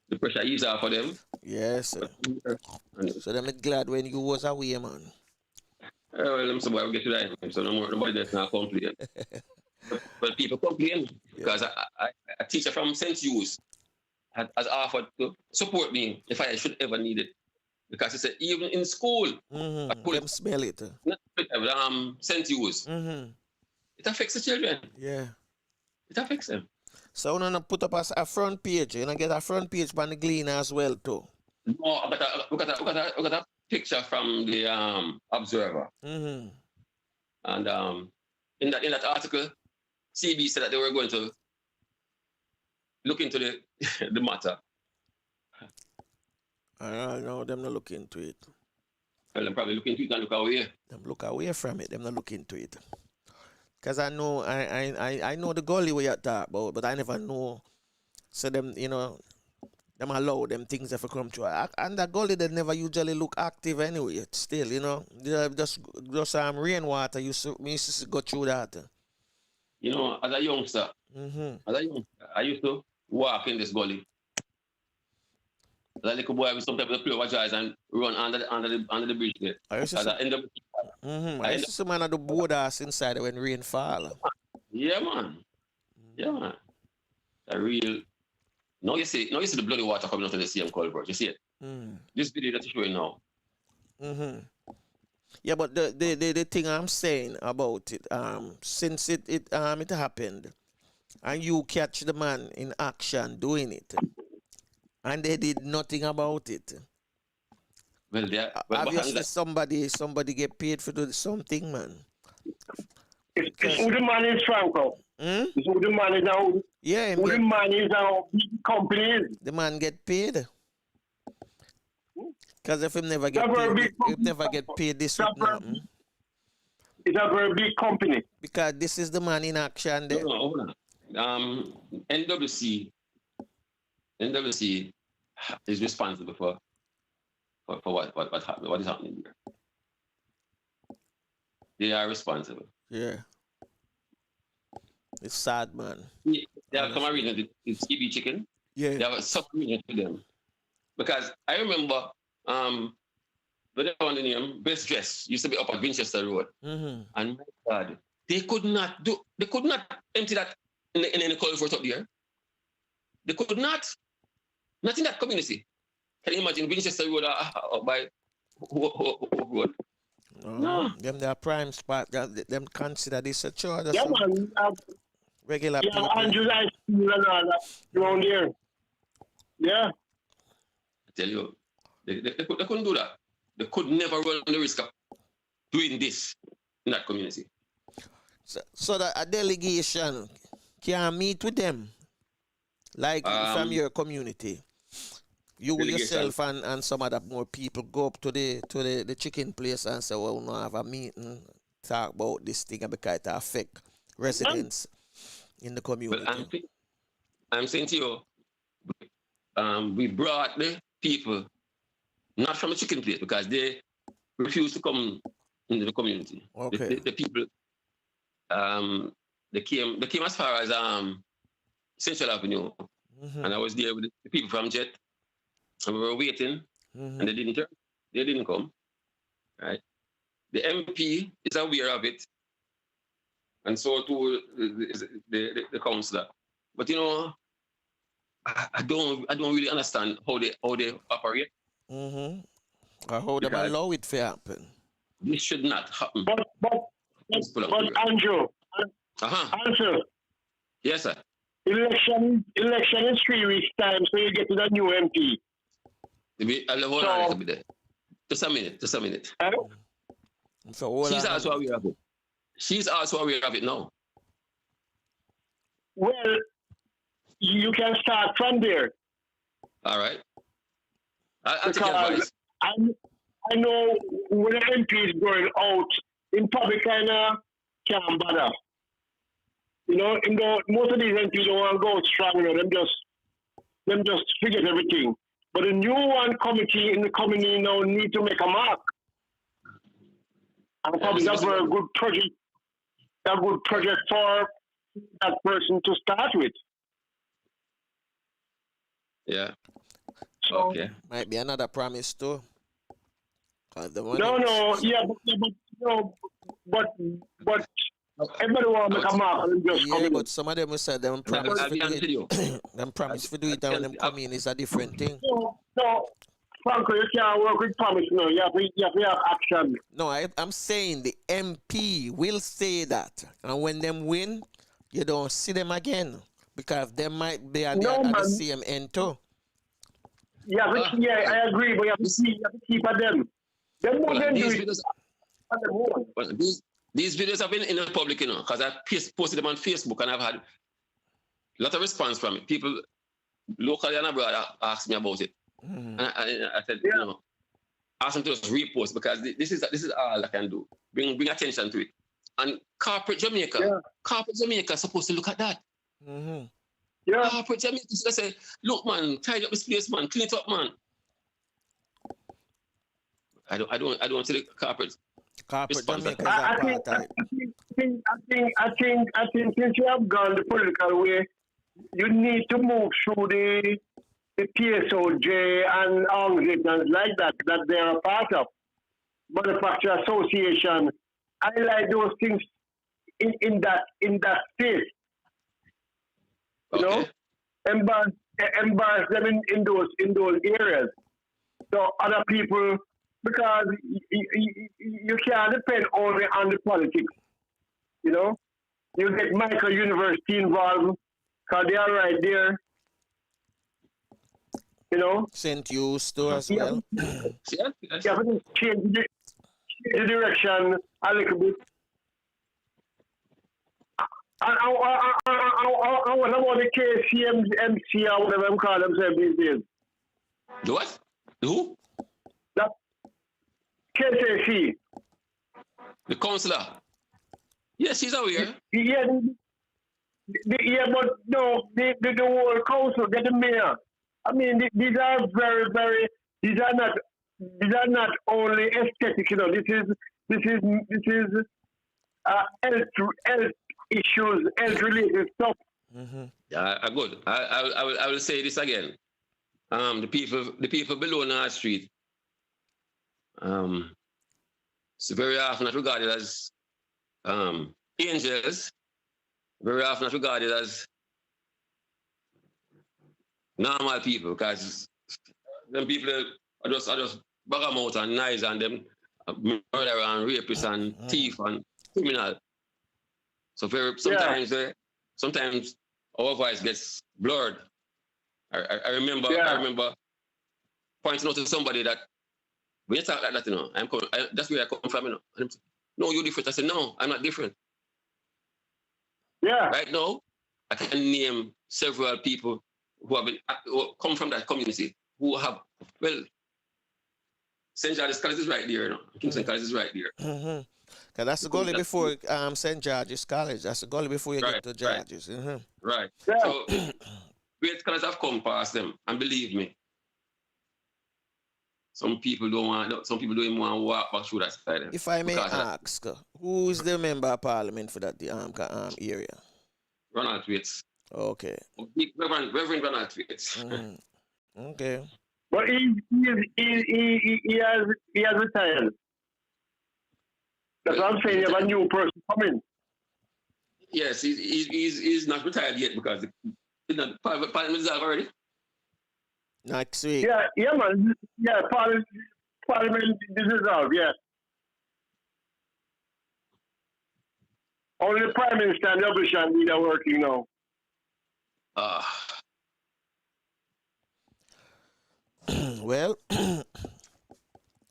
the pressure eased off for them. Yes, sir. So I'm glad when you was away, man. Well, I'm sorry, I'll get to that. So nobody does not complain. But people complain because a teacher from St. Hugh's has offered to support me if I should ever need it. Because he said, even in school, them smell it. St. Hugh's. It affects the children. Yeah. It affects them. So I'm gonna put up a front page. You know, get a front page on the Gleaner as well too. No, we got a picture from the Observer. And in that article, CB said that they were going to look into the matter. I know them not look into it. Well, them probably look into it and look away. Them look away from it. Them not look into it. Cause I know I know the gully where you talk about, but I never know. So them, you know, them allow them things if come through. And the gully they never usually look active anyway. Still, you know, just rainwater used to go through that. You know, as a youngster, I used to walk in this gully. As a little boy, we sometimes play with eyes and run under the bridge there. I used to see man at the borders inside when rain fall. Yeah, man. Yeah, man. A real. Now you see the bloody water coming out of the same culvert. You see it? This video that you're showing now. Yeah, but the thing I'm saying about it, since it happened, and you catch the man in action doing it, and they did nothing about it. Well, obviously somebody get paid for doing something, man. It's who the man is, Franco. It's who the man is now. Yeah, who the man is now. Company. The man get paid. Because if he never get paid this week, it's a very big company. Because this is the man in action there. Hold on. NWC is responsible for what is happening here. They are responsible. Yeah. It's sad, man. They have some reason it's EB chicken. Yeah. They have some reason to them. Because I remember the one the name Best Dress used to be up at Winchester Road. And my God, they could not empty that in any culvert up there. They could not. Not in that community. Can you imagine Winchester Road by road? No. Them their prime spot. Them consider this a chore. That's Yeah, some man. regular Yeah, people. Andrew's High School and all that around here. Yeah. I tell you, they couldn't do that. They could never run the risk of doing this in that community. So that a delegation can meet with them, like from your community. You Delegation. yourself and some other more people go up to the chicken place and say, well, we want to have a meeting, talk about this thing because it affect residents in the community. Well, I'm saying to you, we brought the people not from a chicken place because they refused to come into the community. Okay. The people, they came as far as Central Avenue, and I was there with the people from Jet, and we were waiting, and they didn't come. Right? The MP is aware of it, and so too the councillor. But you know, I don't really understand how they operate. Or how them allow it to happen. This should not happen. But Andrew, Ansel, Yes, sir. election is 3 weeks time, so you get to the new MP. Hold on a little bit there. Just a minute. So She's also aware of it. She's also aware of it now. Well, you can start from there. All right. I'll take your advice. I know when an MP is going out in public, kind of can't bother. You know, most of these MPs don't want to go strong. You know, them just forget everything. But the new one committee in the community now need to make a mark. And probably that's a good project for that person to start with. Yeah. So, Okay. might be another promise too. but everybody want to make a mark and just come in. But some of them will say them promise I'll to be do honest with you. it. Them promise to do it, and when them come in, it's a different thing. No, Franco, you can't work with promise. No, you have to have action. No, I'm saying the MP will say that, and when them win, you don't see them again because they might be at the same end too. Yeah, I agree, but you have to keep at them. Them more than do it. These videos have been in the public, you know, because I posted them on Facebook and I've had a lot of response from it. People locally and abroad asked me about it. And I said, you know, ask them to just repost because this is all I can do. Bring attention to it. And corporate Jamaica is supposed to look at that. Yeah. Corporate Jamaica is supposed to say, look, man, tidy up this place, man, clean it up, man. I don't see the corporate. Corporate Jamaica is I think since you have gone the political way, you need to move through the PSOJ and organizations like that they're a part of. Manufacturer Association. I like those things in that space. You know? Embarrass them in those areas. So other people, because you can't depend only on the politics. You know? You get Michael University involved because they are right there. You know? St. Hughes too as well. Yeah, but change the direction a little bit. And what about the KCMC or whatever I'm calling themselves these days? The what? The who? That KCC. The councillor. Yes, he's aware. Yeah, but no, the whole council, get the mayor. I mean, these are very, very. These are not only aesthetic. You know, this is health issues, health related stuff. Yeah, good. I will say this again. The people below North Street, it's very often not regarded as angels. Very often not regarded as normal people because them people are just bag them out and nice and them murderer and rapist and thief and criminal. So sometimes our voice gets blurred. I remember pointing out to somebody that when you talk like that, that's where I come from, And no, you're different. I said, no, I'm not different. Yeah. Right now, I can name several people who come from that community who have, St. George's College is right there, Kingston College is right there. Mm-hmm. Cause that's the gully before St. George's College. That's the gully before you get to George's. Right. Mm-hmm. Right. Yeah. So great scholars have come past them, and believe me, some people don't even want to walk back through that side. If I may ask, who is the member of parliament for that area? Ronald Waits. Okay. Reverend Ronald Waits. Mm. Okay. But he has retired. That's what I'm saying. You have a new person coming. Yes, he's not retired yet because the parliament is out already. Next week. Yeah, man. Yeah, parliament is dissolved. Yeah. Only the prime minister and the opposition leader are working now. Well,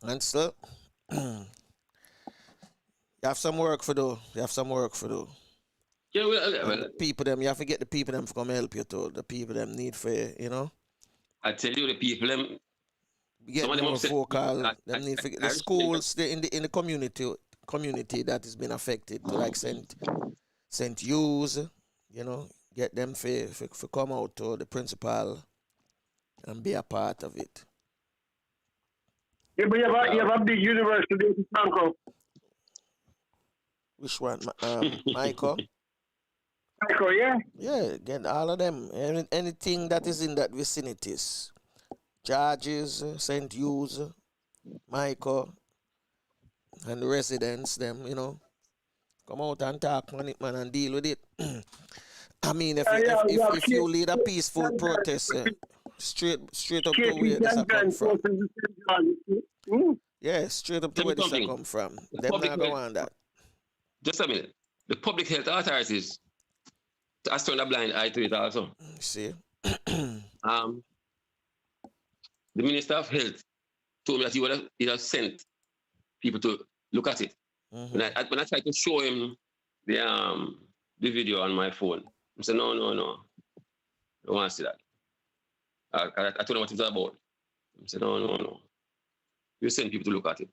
Ansel, you have some work for do. Yeah, People them, you have to get the people them to come help you too. The people them need for you. I tell you, the people them. Get Some of them more upset. vocal. Them need for the schools in the community that has been affected, like St. Hughes, get them for come out to the principal and be a part of it. Yeah, but you have a big university in Franco. Which one? Michael? Michael, yeah? Yeah, get all of them. Anything that is in that vicinities. Georges, St. Hughes, Michael, and the residents, them, come out and talk on it, man, and deal with it. I mean, if you lead a peaceful protest, straight up to where this come from. Yeah, straight up to where this come from. Them not go on that. Just a minute. The public health authorities has turned a blind eye to it also. See? The Minister of Health told me that he would have sent people to look at it. Mm-hmm. When I tried to show him the video on my phone, he said, no. I don't want to see that. I told him what it was about. He said, no. You send people to look at it.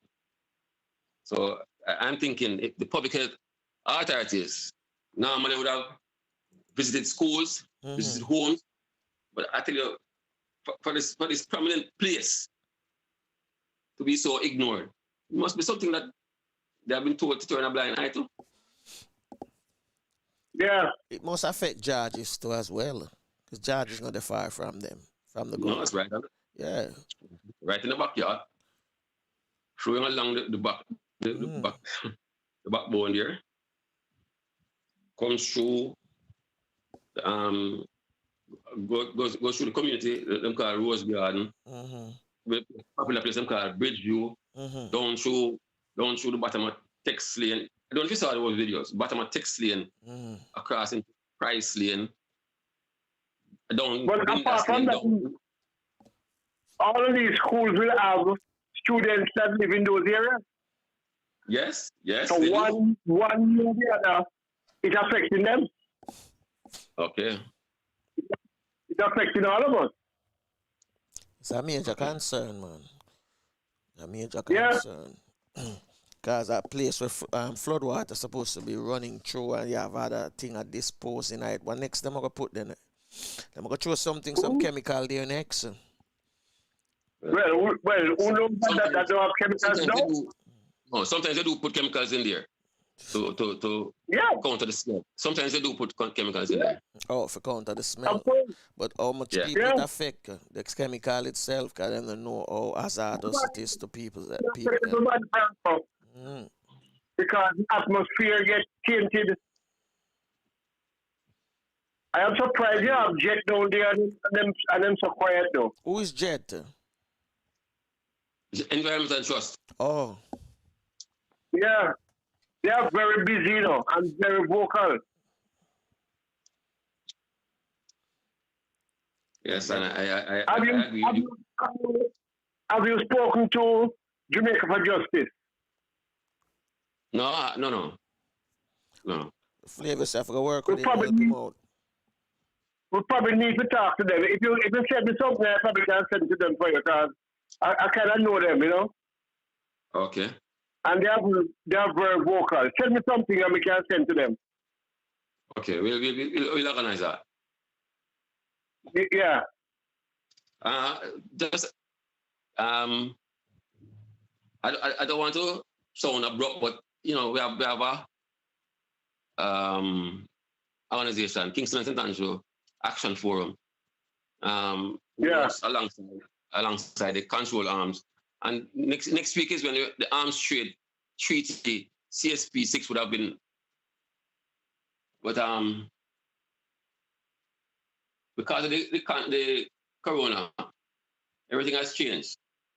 So I'm thinking if the public health authorities normally would have visited schools, visited homes, but I tell you, for this prominent place to be so ignored, it must be something that they have been told to turn a blind eye to. Yeah. It must affect Georges too as well, because George is not that far from them, from the goal. No, that's right. Yeah. Right in the backyard, throwing along the back, the backbone there, comes through, goes through the community, them called Rose Garden, popular place them called Bridgeview, down through the bottom of Tex Lane. I don't know if you saw those videos. Bottom of Tex Lane, across into Price Lane, down. But apart from that, all of these schools will have students that live in those areas. Yes. So one or the other, it's affecting them. Okay. It's affecting all of us. It's a major concern, man. A major concern. Because that place where flood water is supposed to be running through and you have other thing at disposing it. What next them are going to put then? They're going to throw some chemical there next. Well, who knows that don't have chemicals now? No, sometimes they do put chemicals in there to counter the smell. Sometimes they do put chemicals in there. Oh, for counter the smell. But how much people it affect the chemical itself? Because they don't know how hazardous it is to people. Because the atmosphere gets tainted. I am surprised you have Jet down there and them so quiet though. Who is Jet? Environmental Trust. Oh. Yeah, they are very busy, you know, and very vocal. Yes, and I Have you agree with have you. you, have you spoken to Jamaica for Justice? No, no. Flavors have to work We with him, probably help him need, out. we probably need to talk to them. If you send me something, I probably can send it to them for you because I kind of know them, you know, Okay. and they are very vocal. Send me something and we can send to them. Okay, we'll organize that. Yeah, Just I don't want to sound abrupt, but you know we have a organization, Kingston and Central Action Forum, who yeah, works alongside the control arms. And next week is when the arms trade treaty CSP 6 would have been, but because of the corona, everything has changed.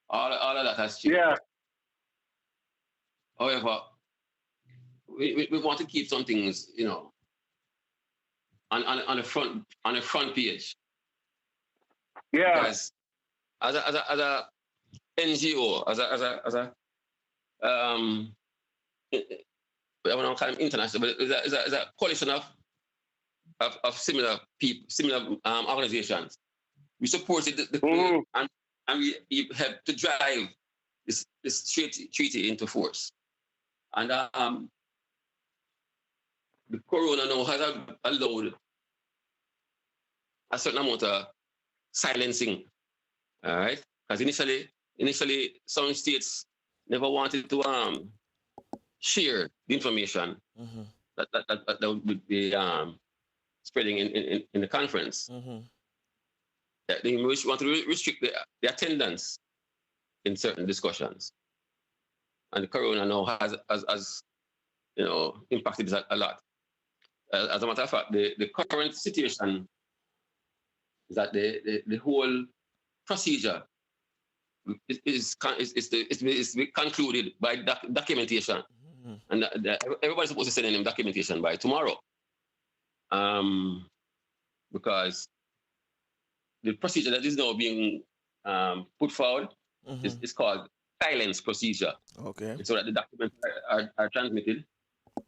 All of that has changed. yeah, However, we want to keep some things, you know, on the front page. yeah, Because as a NGO, as a I don't call them international, but it's a coalition of similar people, similar organizations. We supported the and we helped to drive this treaty into force. And the corona now has allowed a certain amount of silencing, all right? Because initially some states never wanted to share the information that would be spreading in the conference. They want to restrict the attendance in certain discussions. And the corona now has you know, impacted that a lot. As a matter of fact, the current situation is that the whole procedure is concluded by documentation, and everybody's supposed to send in them documentation by tomorrow, because the procedure that is now being put forward is called silence procedure. Okay. So that the documents are transmitted,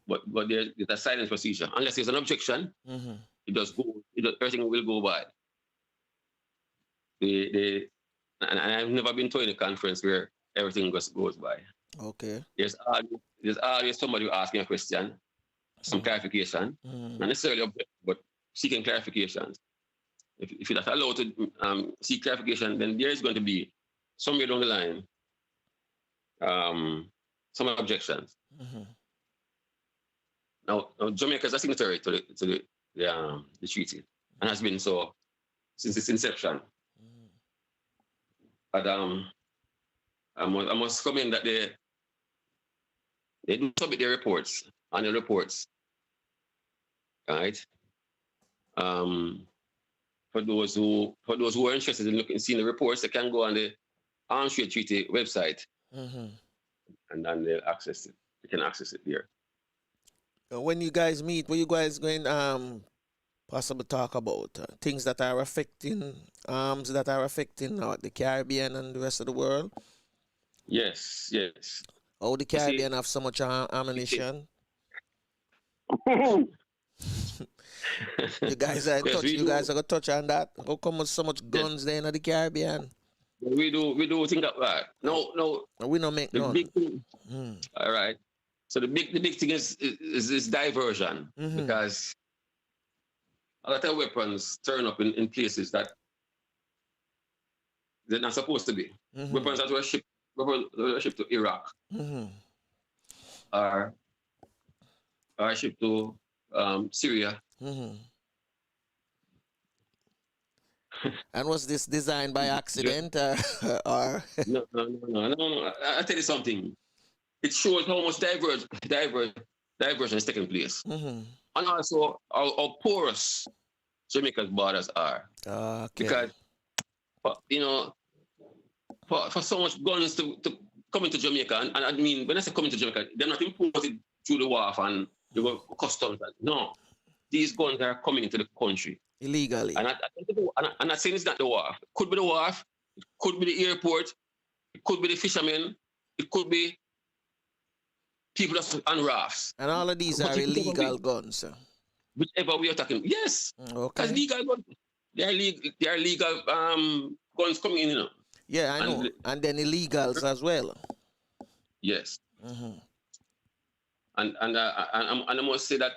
but there's a silence procedure. Unless there's an objection, it does go. Everything will go by. And I've never been to any conference where everything just goes by. Okay. There's always somebody asking a question, some clarification, not necessarily object, but seeking clarifications. If you're not allowed to seek clarification, then there is going to be somewhere down the line some objections. Now Jamaica is a signatory to the treaty and has been so since its inception. But I must commend that they do submit their reports, annual reports, right? For those who are interested in seeing the reports, they can go on the Arms Trade Treaty website, and then they'll access it. They can access it there. When you guys meet, what you guys going possibly talk about things that are affecting arms that are affecting the Caribbean and the rest of the world? Yes. Oh, the Caribbean have so much ammunition. You guys are you guys are gonna touch on that? How come so much guns there in the Caribbean? We do think that no. We don't make none. Big thing. All right. So the big thing is diversion, because a lot of weapons turn up in places that they're not supposed to be. Weapons that were shipped to Iraq, are shipped to Syria. And was this designed by accident or? No. I tell you something. It shows how much diversion is taking place, and also how porous Jamaica's borders are. Okay. Because you know, for so much guns to coming to Jamaica, and I mean, when I say coming to Jamaica, they're not imported through the wharf and you go customs. No, these guns are coming into the country illegally. And I'm not saying it's not the wharf. It could be the wharf, it could be the airport, it could be the fishermen, it could be people that's on rafts. And all of these are illegal guns. Whichever we are talking, yes. Okay. Because legal guns, they are legal guns coming in, you know. Yeah, I know. And then illegals as well. Yes. And I must say that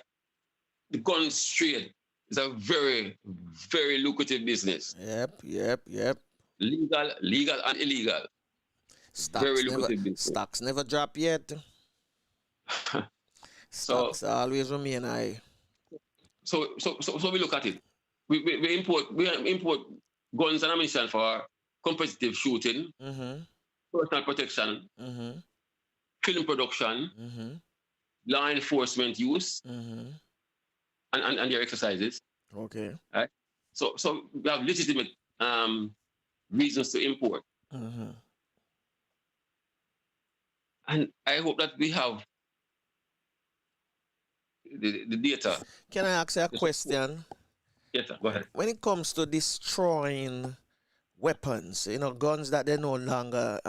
the guns trade is a very, very lucrative business. Yep. Legal and illegal. Stocks never drop yet. Stocks always remain high. So we look at it. We import guns and ammunition for competitive shooting, personal protection, film production, law enforcement use, and their exercises. Okay. Right. So we have legitimate reasons to import. And I hope that we have the data. Can I ask you a question? Yes, go ahead. When it comes to destroying weapons, guns that they no longer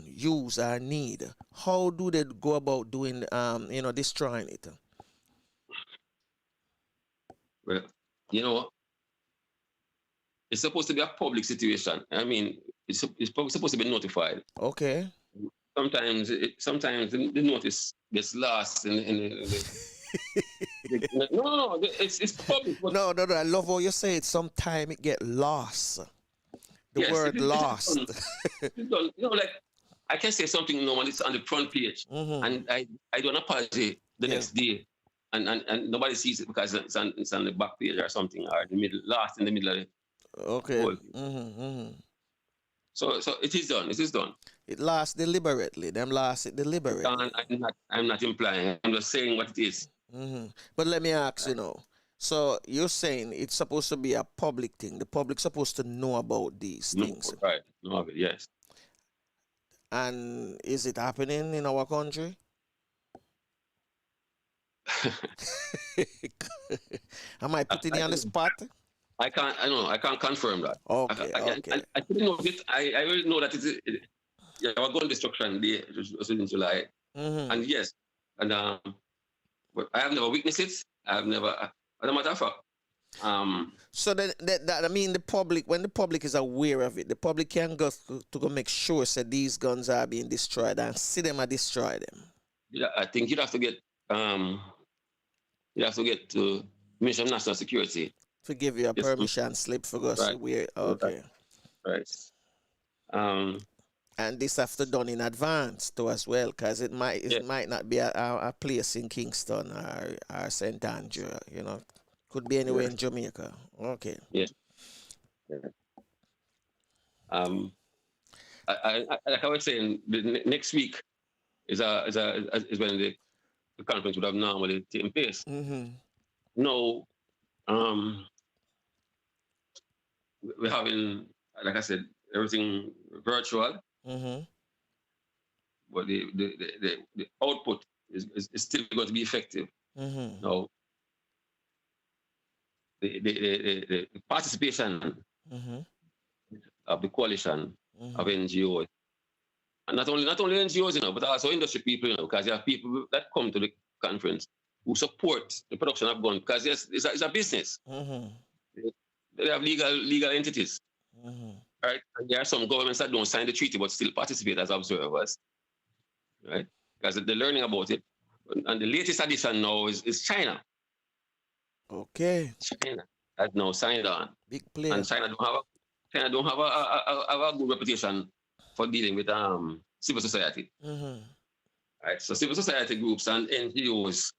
use or need, how do they go about doing, destroying it? Well, it's supposed to be a public situation. I mean, it's supposed to be notified. Okay. Sometimes the notice gets lost in the no, it's public. No. I love how you say it. Sometimes it get lost. The word lost. It's done. Like I can say something when it's on the front page, and I do an apology the next day, and nobody sees it because it's on the back page or something, or the middle, lost in the middle of it. Okay. So it is done. It is done. It lost deliberately. Them lost it deliberately. I'm not implying. I'm just saying what it is. But let me ask, so you're saying it's supposed to be a public thing. The public's supposed to know about these things. Right. Know of it, yes. And is it happening in our country? Am I putting you on the spot? I can't confirm that. Okay. I didn't know it. I already know that our gun destruction day was in July. And yes, but I have never witnessed it. I have never, as a matter of fact. So that I mean, the public, when the public is aware of it, the public can go to go make sure that these guns are being destroyed and see them and destroy them. Yeah, I think you'd have to get to Ministry of National Security to give you a permission slip for us. Right. Okay. Right. And this have to done in advance too as well, because it might not be a place in Kingston or St. Andrew, could be anywhere in Jamaica. Okay. Yeah. I like I was saying, next week is when the conference would have normally taken place. No, we're having, like I said, everything virtual. But the output is still going to be effective. No, the participation of the coalition of NGOs, and not only NGOs, but also industry people, because there are people that come to the conference who support the production of guns, because it's a business. They have legal entities. Right? And there are some governments that don't sign the treaty but still participate as observers. Right? Because they're learning about it. And the latest addition now is China. Okay. China has now signed on. Big player. And China don't have a good reputation for dealing with civil society. Right? So civil society groups and NGOs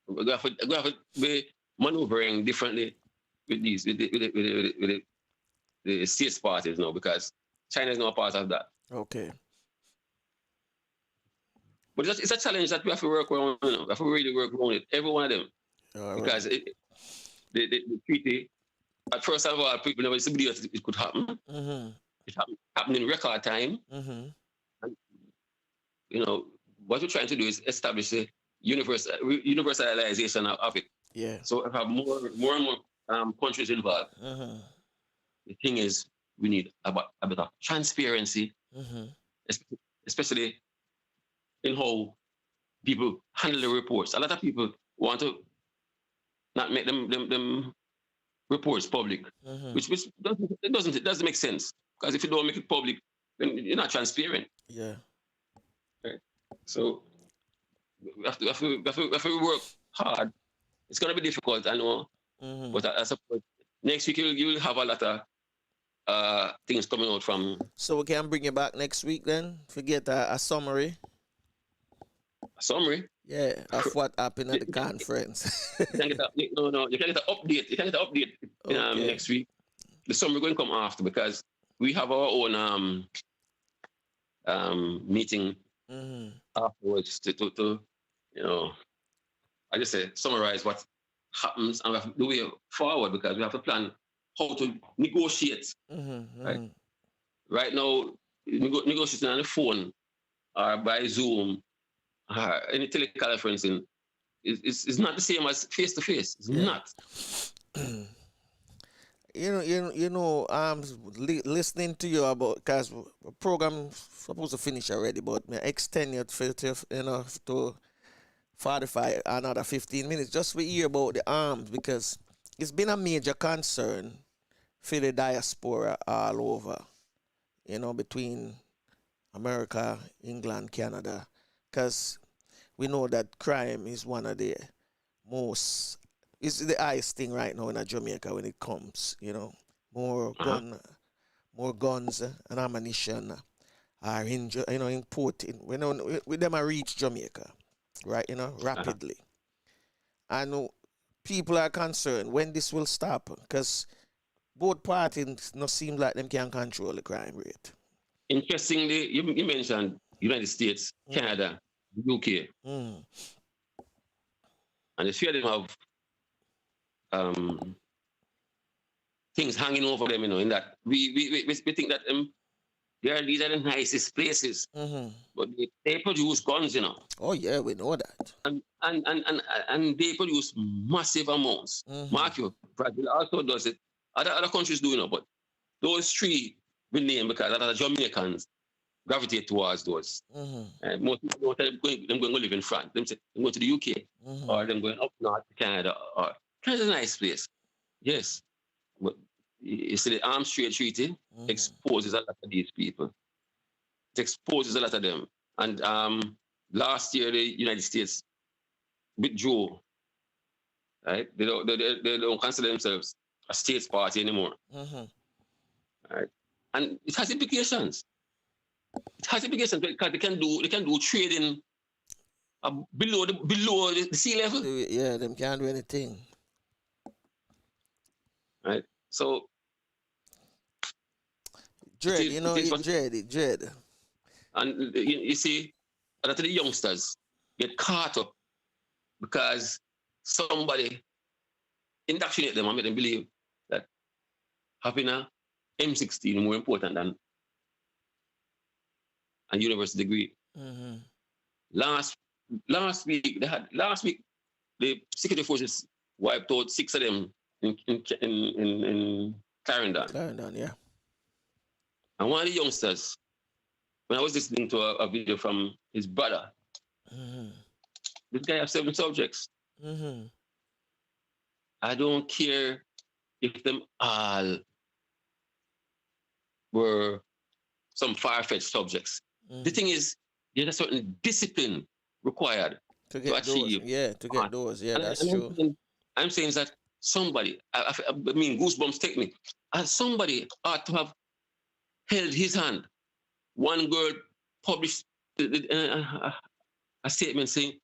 we have to be maneuvering differently with the states parties now, because China is not a part of that. Okay. But it's a challenge that we have to work around. We have to really work around it, every one of them. Because the treaty, first of all, people never believe that it could happen. It happened in record time. And what we're trying to do is establish a universalization of it. Yeah. So if I have more and more countries involved, the thing is, we need a bit of transparency, especially in how people handle the reports. A lot of people want to not make them reports public, which doesn't make sense. Because if you don't make it public, then you're not transparent. Yeah. Right? So we have to work hard. It's gonna be difficult, I know, but I suppose next week you'll have a lot of things coming out from. So we can bring you back next week then. Forget a summary. A summary. Yeah, of what happened at the conference. You can get an update. You can get an update next week. The summary going to come after because we have our own meeting afterwards to I just say summarize what happens and we have to do way forward because we have to plan how to negotiate. Right now, negotiating on the phone or by Zoom or any teleconferencing is not the same as face to face. It's not. Listening to you about because the program supposed to finish already, but me extend it to 45 another 15 minutes just to hear about the arms because it's been a major concern for the diaspora all over, between America, England, Canada, because we know that crime is one of the most, it's the highest thing right now in Jamaica when it comes, more guns and ammunition are imported. With them are reach Jamaica, right, rapidly. And people are concerned when this will stop because both parties not seem like them can control the crime rate. Interestingly, you mentioned United States, Canada, UK. And the few of them have things hanging over them, in that we think that these are the nicest places, but they produce guns, Oh yeah, we know that. And they produce massive amounts. Mark you, Brazil also does it. Other countries do, but those three we name because a lot of Jamaicans gravitate towards those. And most people them going to live in France. Them say them go to the UK or them going up north to Canada. Or Canada's a nice place, yes, but you see the Arms Trade Treaty exposes a lot of these people. It exposes a lot of them. And last year the United States withdrew. Right? They don't consider themselves a states party anymore. Right? And it has implications. It has implications because they can do trading below the sea level. Yeah, them can't do anything. Right. So dread. And you see, a lot of the youngsters get caught up because somebody indoctrinate them and make them believe that having a M16 is more important than a university degree. Last week the security forces wiped out 6 of them in Clarendon. Clarendon, yeah. And one of the youngsters, when I was listening to a video from his brother, this guy has 7 subjects. I don't care if them all were some far-fetched subjects. The thing is, there's a certain discipline required to achieve. Those. Yeah, to get those. Yeah, that's true. I'm saying that somebody, I mean, goosebumps take me. And somebody ought to have held his hand. One girl published a statement saying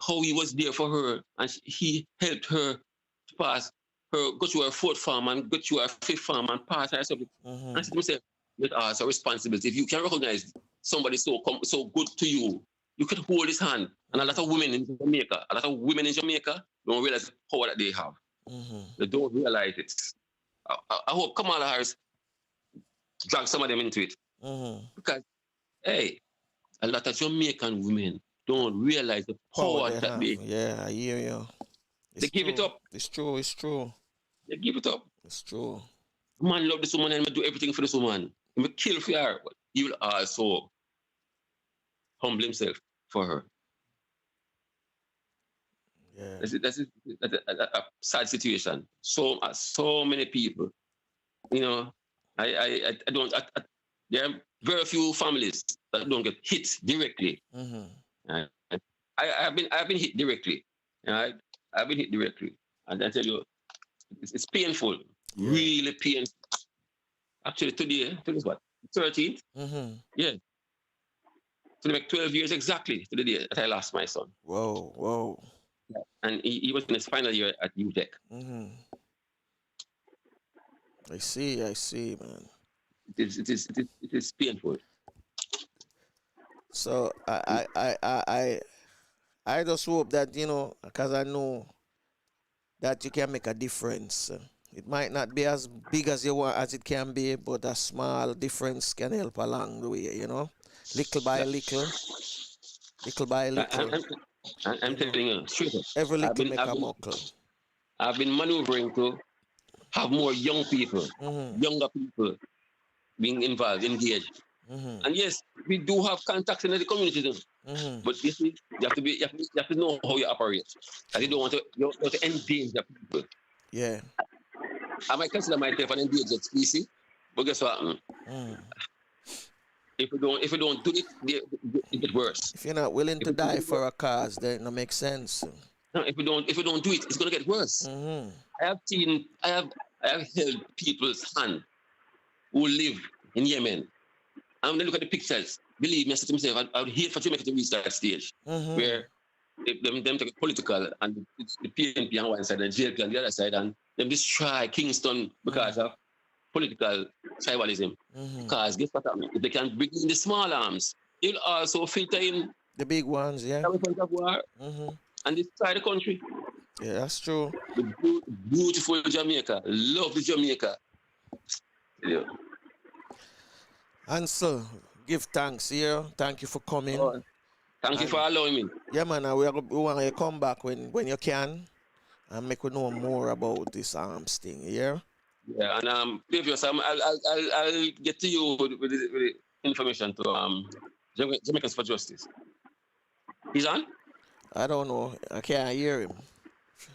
how he was there for her and he helped her to pass her, go to her 4th farm and go to her 5th farm and pass her something. And I said to myself, that is a responsibility. If you can recognize somebody so good to you, you can hold his hand. And a lot of women in Jamaica don't realize the power that they have. They don't realize it. I hope Kamala Harris drag some of them into it. Because, hey, a lot of Jamaican women don't realize the power they that have. they Yeah, I hear you. they give it up. It's true. It's true. They give it up. It's true. Man love this woman and do everything for this woman. He will kill for her, but he will also humble himself for her. Yeah. That's a sad situation. So many people, you know, I don't. There are very few families that don't get hit directly. Mm-hmm. I've been hit directly. Right? I've been hit directly, and I tell you, it's painful, really painful. Actually, today is what 13th. Mm-hmm. Yeah. So they make 12 years exactly to the day that I lost my son. Whoa. Yeah. And he was in his final year at UTech. Mm-hmm. I see, man. It is painful. So I just hope that, you know, because I know that you can make a difference. It might not be as big as you want as it can be, but a small difference can help along the way, you know? Little by little. I'm telling you, straight up. Every little make a muckle. I've been maneuvering to have more young people, younger people being involved, engaged. And yes, we do have contacts in the community, but you see, you have to know how you operate. And you don't want to endanger people. Yeah. I might consider myself an endangered species, but guess what? If we don't do it, it gets worse. If you're not willing to die for a cause, then it don't make sense. No, if we don't do it, it's gonna get worse. I have held people's hand who live in Yemen. And when I look at the pictures, believe me, I said to myself, I would hate for Jamaica to reach that stage where them take political and the PNP on one side and the JLP on the other side, and them destroy Kingston because of political tribalism. Because guess what happens? If they can bring in the small arms, they'll also filter in the big ones, yeah. And destroy the country. Yeah, that's true. The beautiful Jamaica, lovely Jamaica. Yeah. Ansel, give thanks here. Thank you for coming. Thank you for allowing me. Yeah, man, we want you to come back when you can and make we know more about this arms thing, yeah? Yeah, and previous, I'll get to you with the information to Jamaicans for Justice. He's on? I don't know. I can't hear him.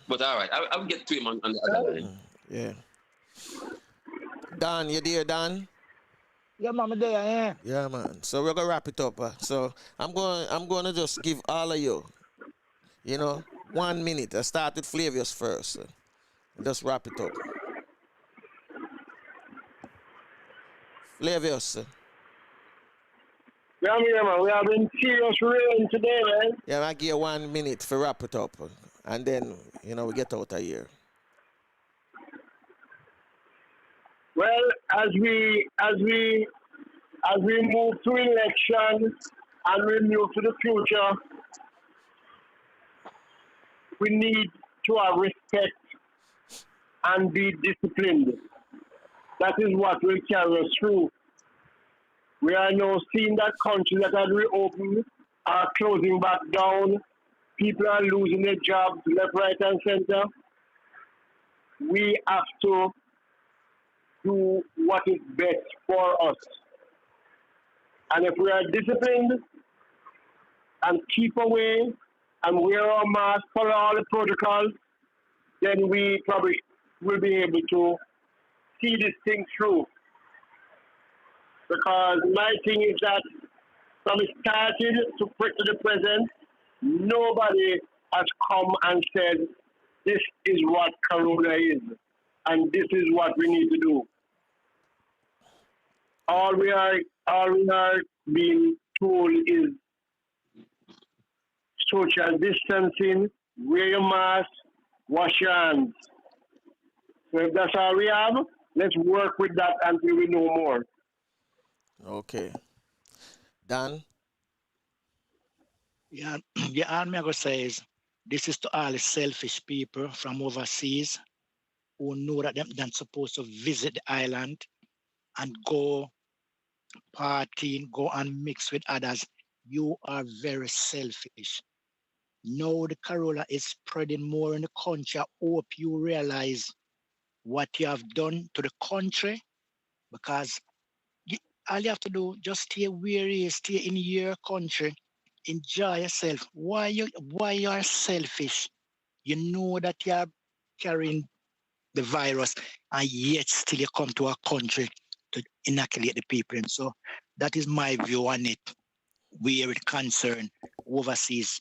But all right, I'll get to him on the other line. Yeah. Dan, you there, Dan? Yeah, man, I'm there, yeah. Yeah, man. So we're gonna wrap it up. So I'm gonna just give all of you, 1 minute. I start with Flavius first. Just wrap it up. Flavius. Yeah, man. We have been serious rain today, man. Yeah, I give you 1 minute to wrap it up, and then we get out of here. Well, as we move to election and we move to the future, we need to have respect and be disciplined. That is what will carry us through. We are now seeing that countries that are reopened are closing back down. People are losing their jobs left, right, and center. We have to do what is best for us. And if we are disciplined and keep away and wear our mask, follow all the protocols, then we probably will be able to see this thing through. Because my thing is that from it started to the present, nobody has come and said, this is what Corona is, and this is what we need to do. All we are being told is social distancing, wear your mask, wash your hands. So if that's all we have, let's work with that until we know more. Okay. Dan? Yeah, all I'm going to say is this is to all the selfish people from overseas who know that they're not supposed to visit the island and go partying, go and mix with others. you are very selfish. Now the corona is spreading more in the country. I hope you realize what you have done to the country because you, all you have to do just stay where you stay in your country, enjoy yourself. Why you are selfish? You know that you are carrying the virus, and yet still you come to our country to inoculate the people. And so that is my view on it. Where it concern overseas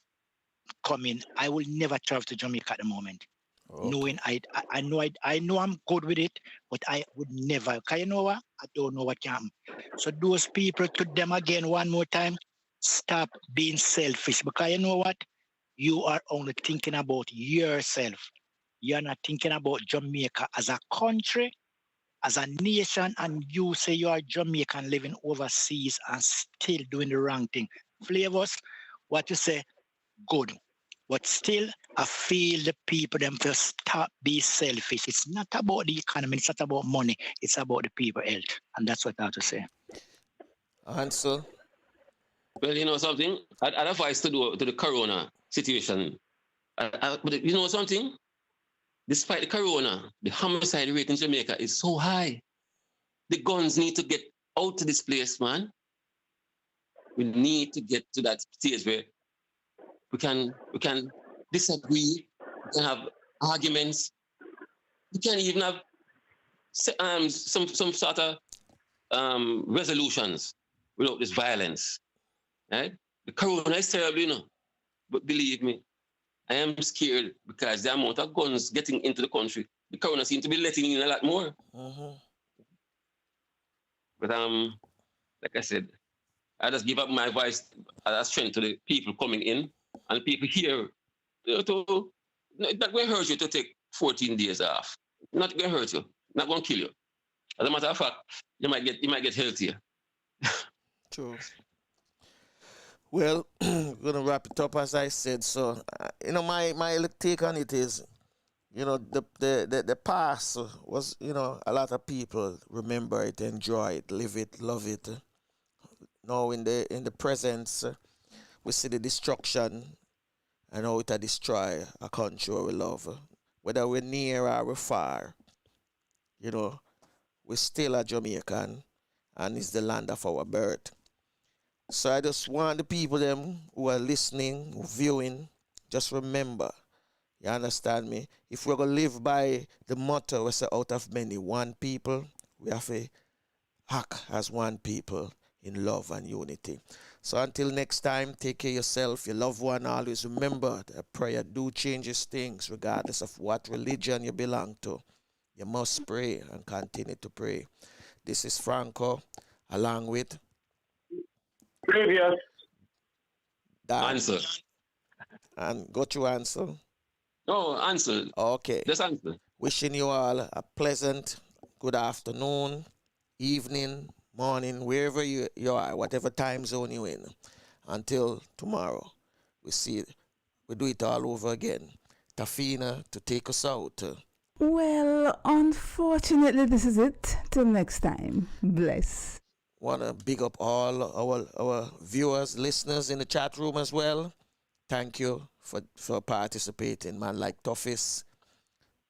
coming, I will never travel to Jamaica at the moment. Okay. Knowing I know I'm good with it, but I would never. Cause you know what? I don't know what can happen. So those people, to them again one more time, stop being selfish. Because you know what? You are only thinking about yourself. You're not thinking about Jamaica as a country, as a nation, and you say you are Jamaican living overseas and still doing the wrong thing. Flavors, what you say, good. But still, I feel the people them to stop being selfish. It's not about the economy, it's not about money, it's about the people health. And that's what I have to say. Ansel. Well, you know something? I'd advise to the corona situation. But you know something? Despite the corona, the homicide rate in Jamaica is so high. The guns need to get out of this place, man. We need to get to that stage where we can disagree, we can have arguments, we can even have some sort of resolutions without this violence. Right? The corona is terrible, you know. But believe me, I am scared because the amount of guns getting into the country, the corona seems to be letting in a lot more. Mm-hmm. But like I said, I just give up my voice as strength to the people coming in and people here. Not going to hurt you to take 14 days off. Not going to hurt you. Not going to kill you. As a matter of fact, you might get healthier. True. Well, gonna wrap it up as I said. So, my take on it is, the past was, a lot of people remember it, enjoy it, live it, love it. Now in the present, we see the destruction and how it destroy a country we love. Whether we're near or we're far, we're still a Jamaican, and it's the land of our birth. So I just want the people them who are listening, who viewing, just remember, you understand me? If we're going to live by the motto, we say out of many, one people, we have to act as one people in love and unity. So until next time, take care of yourself, your loved one. Always remember that prayer do changes things regardless of what religion you belong to. You must pray and continue to pray. This is Franco, along with Previous. Ansel. And go to Ansel. No, Ansel. Okay. Just Ansel. Wishing you all a pleasant good afternoon, evening, morning, wherever you are, whatever time zone you're in. Until tomorrow, we do it all over again. Tafina to take us out. Well, unfortunately, this is it. Till next time. Bless. Want to big up all our viewers, listeners in the chat room as well. Thank you for participating, man, like Toughest.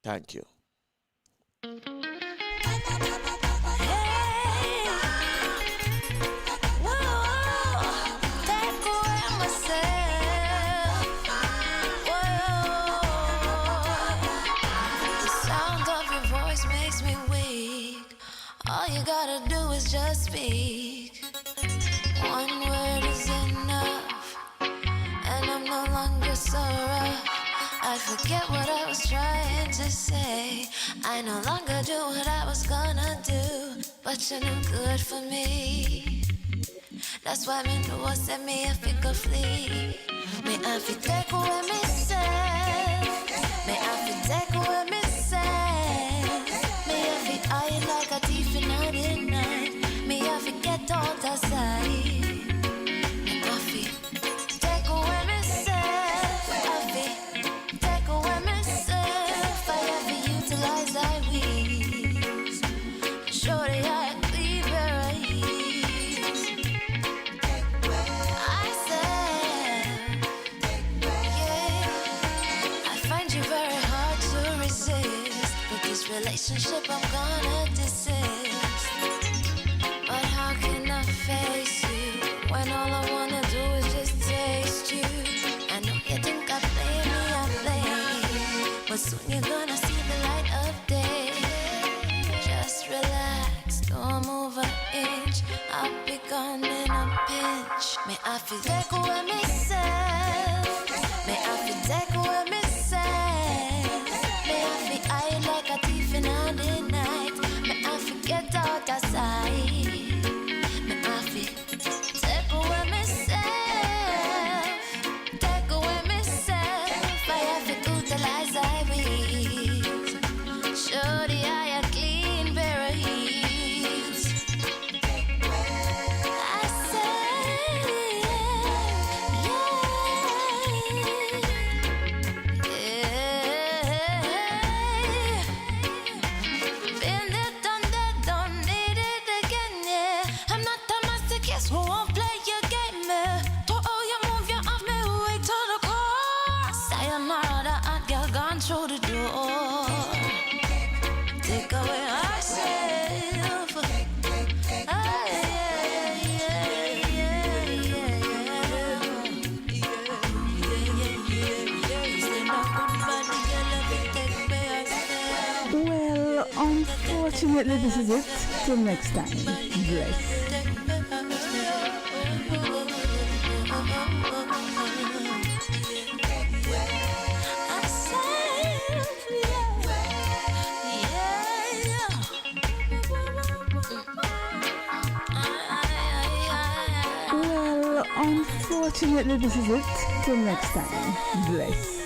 Thank you. All you gotta do is just speak. One word is enough, and I'm no longer so rough. I forget what I was trying to say. I no longer do what I was gonna do, but you're no good for me. That's why me know what set me if it could flee. Me I fi take away me say. Me I fi take away me say. Me I fi hide like a thief in the night. Me I fi get out of sight. Me I fi take away myself. I fi take away myself. I have to utilize I wings. Surely I cleave your eyes. I say I feel take away myself. Me I feel take away myself. Me I feel hide like a thief in the night. Me I feel get out of sight. Me I feel take away myself. Take away myself. I have to utilize I will. Show the eye a clean pair of heels. I say, been there, done that, don't need it again, yeah. I'm not a masochist who won't play your game, yeah. To all you move, you off me way to the core. Sayonara, the hot girl gone through the door. Take away ourselves. Well, unfortunately, this is it. Till next time. Bless. Well, unfortunately, this is it. Till next time. Bless.